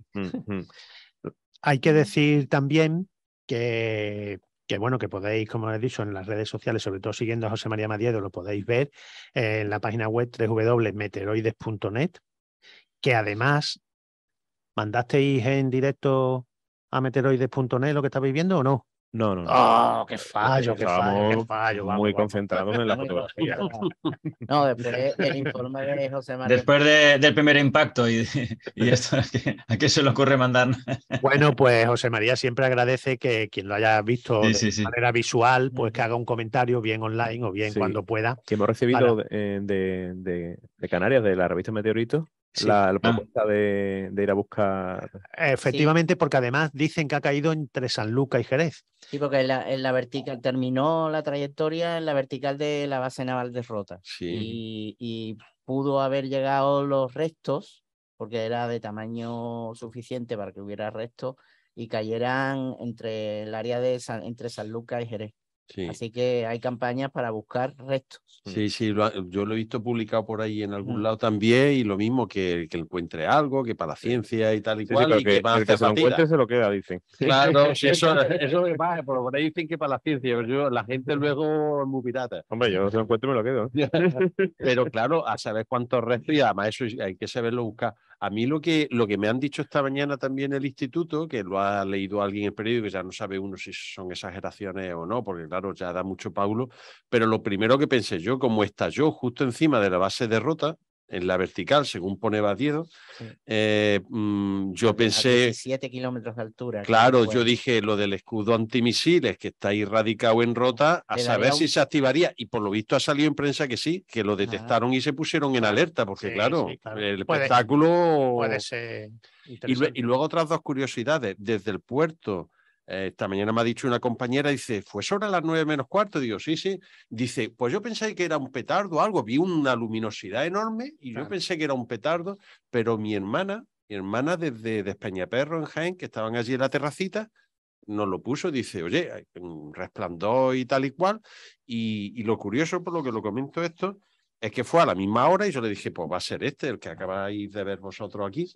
B: Hay que decir también que bueno, que podéis, como he dicho, en las redes sociales, sobre todo siguiendo a José María Madiedo, lo podéis ver en la página web www.meteoroides.net, que además mandasteis en directo a meteoroides.net lo que estabais viendo, ¿o no?
E: No.
B: ¡Oh, qué fallo!
E: Estábamos
B: Vamos,
E: muy concentrados en la fotografía.
G: No, después el informe de José María.
F: Después del primer impacto y esto, ¿a qué se le ocurre mandar?
B: Bueno, pues José María siempre agradece que quien lo haya visto de manera visual, pues que haga un comentario bien online o bien cuando pueda.
E: Que hemos recibido de Canarias, de la revista Meteorito, la propuesta de ir a buscar.
B: Efectivamente, porque además dicen que ha caído entre Sanlúcar y Jerez.
G: Sí, porque en la vertical terminó la trayectoria en la vertical de la base naval de Rota.
H: Sí.
G: Y pudo haber llegado los restos, porque era de tamaño suficiente para que hubiera restos, y cayeran entre el área de entre Sanlúcar y Jerez.
H: Sí.
G: Así que hay campañas para buscar restos.
H: Sí, yo lo he visto publicado por ahí en algún lado también, y lo mismo que encuentre algo, que para la ciencia y tal y cual, y que va a hacer
E: se lo encuentre se lo queda, dicen.
H: Claro, sí, eso me pasa, por ahí dicen que para la ciencia, pero la gente luego es muy pirata.
E: Hombre, yo se lo encuentro y me lo quedo.
H: Pero claro, a saber cuántos restos, y además eso hay que saberlo buscar. A mí lo que me han dicho esta mañana también el instituto, que lo ha leído alguien en el periódico, que ya no sabe uno si son exageraciones o no, porque claro, ya da mucho paulo, pero lo primero que pensé yo, como estalló justo encima de la base de Rota, en la vertical, según pone Badiedo, yo pensé...
G: 17 kilómetros de altura.
H: Claro, yo dije lo del escudo antimisiles que está ahí radicado en Rota, a saber si se activaría, y por lo visto ha salido en prensa que sí, que lo detectaron y se pusieron en alerta, porque claro, el espectáculo...
B: Puede ser
H: y luego otras dos curiosidades, desde el puerto... esta mañana me ha dicho una compañera, dice, ¿fue sobre las 9 menos cuarto? Digo, sí. Dice, pues yo pensé que era un petardo o algo, vi una luminosidad enorme y yo pensé que era un petardo, pero mi hermana desde Despeñaperro en Jaén, que estaban allí en la terracita, nos lo puso, dice, oye, hay un resplandor y tal y cual, y lo curioso, por lo que lo comento esto, es que fue a la misma hora y yo le dije, pues va a ser el que acabáis de ver vosotros aquí.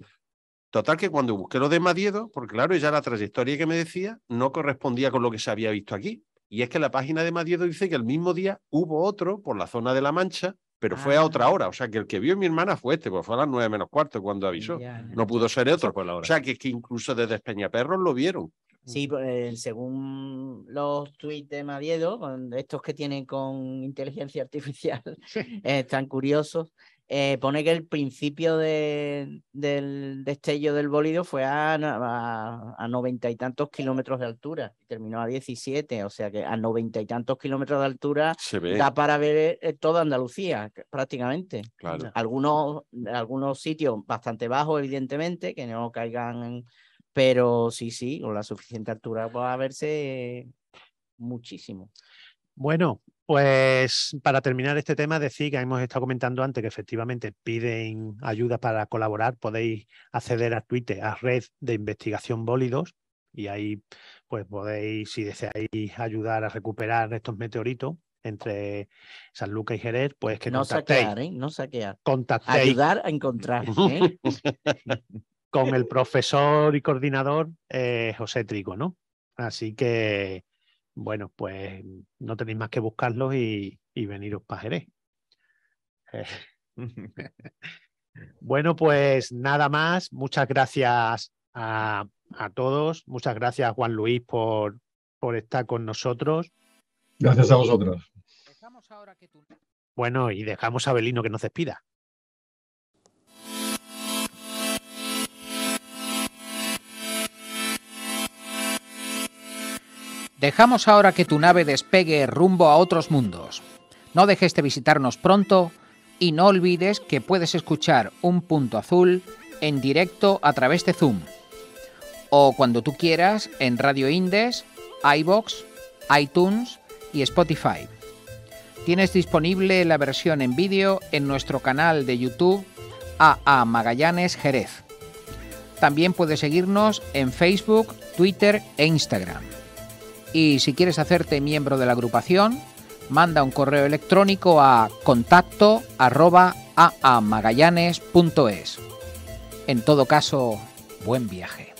H: Total que cuando busqué lo de Madiedo, porque claro, ya la trayectoria que me decía no correspondía con lo que se había visto aquí. Y es que la página de Madiedo dice que el mismo día hubo otro por la zona de La Mancha, pero fue a otra hora. O sea, que el que vio mi hermana fue pues fue a las 9 menos cuarto cuando avisó. No pudo ser otro. O sea, que incluso desde Peñaperros lo vieron.
G: Sí, según los tuits de Madiedo, estos que tienen con inteligencia artificial, tan curiosos, Pone que el principio del destello del bólido fue a 90 y tantos kilómetros de altura y terminó a 17, o sea que a 90 y tantos kilómetros de altura
H: Se ve.
G: da para ver toda Andalucía prácticamente.
H: Claro.
G: Algunos sitios bastante bajos, evidentemente, que no caigan, pero sí, con la suficiente altura va a verse muchísimo.
B: Bueno, pues para terminar este tema, decir que hemos estado comentando antes que efectivamente piden ayuda para colaborar. Podéis acceder a Twitter, a Red de Investigación Bólidos, y ahí pues podéis, si deseáis ayudar a recuperar estos meteoritos entre Sanlúcar y Jerez, pues que
G: no
B: contactéis.
G: saquear, no saquear.
B: Contactéis
G: Ayudar a encontrar.
B: con el profesor y coordinador José Trigo, ¿no? Así que, bueno, pues no tenéis más que buscarlos y veniros para Jerez. Bueno, pues nada más. Muchas gracias a todos. Muchas gracias, Juan Luis, por estar con nosotros.
C: Gracias a vosotros.
B: Bueno, y dejamos a Belino que nos despida.
A: Dejamos ahora que tu nave despegue rumbo a otros mundos. No dejes de visitarnos pronto y no olvides que puedes escuchar Un Punto Azul en directo a través de Zoom o cuando tú quieras en Radio Indes, iVoox, iTunes y Spotify. Tienes disponible la versión en vídeo en nuestro canal de YouTube AA Magallanes Jerez. También puedes seguirnos en Facebook, Twitter e Instagram. Y si quieres hacerte miembro de la agrupación, manda un correo electrónico a contacto@aamagallanes.es. En todo caso, buen viaje.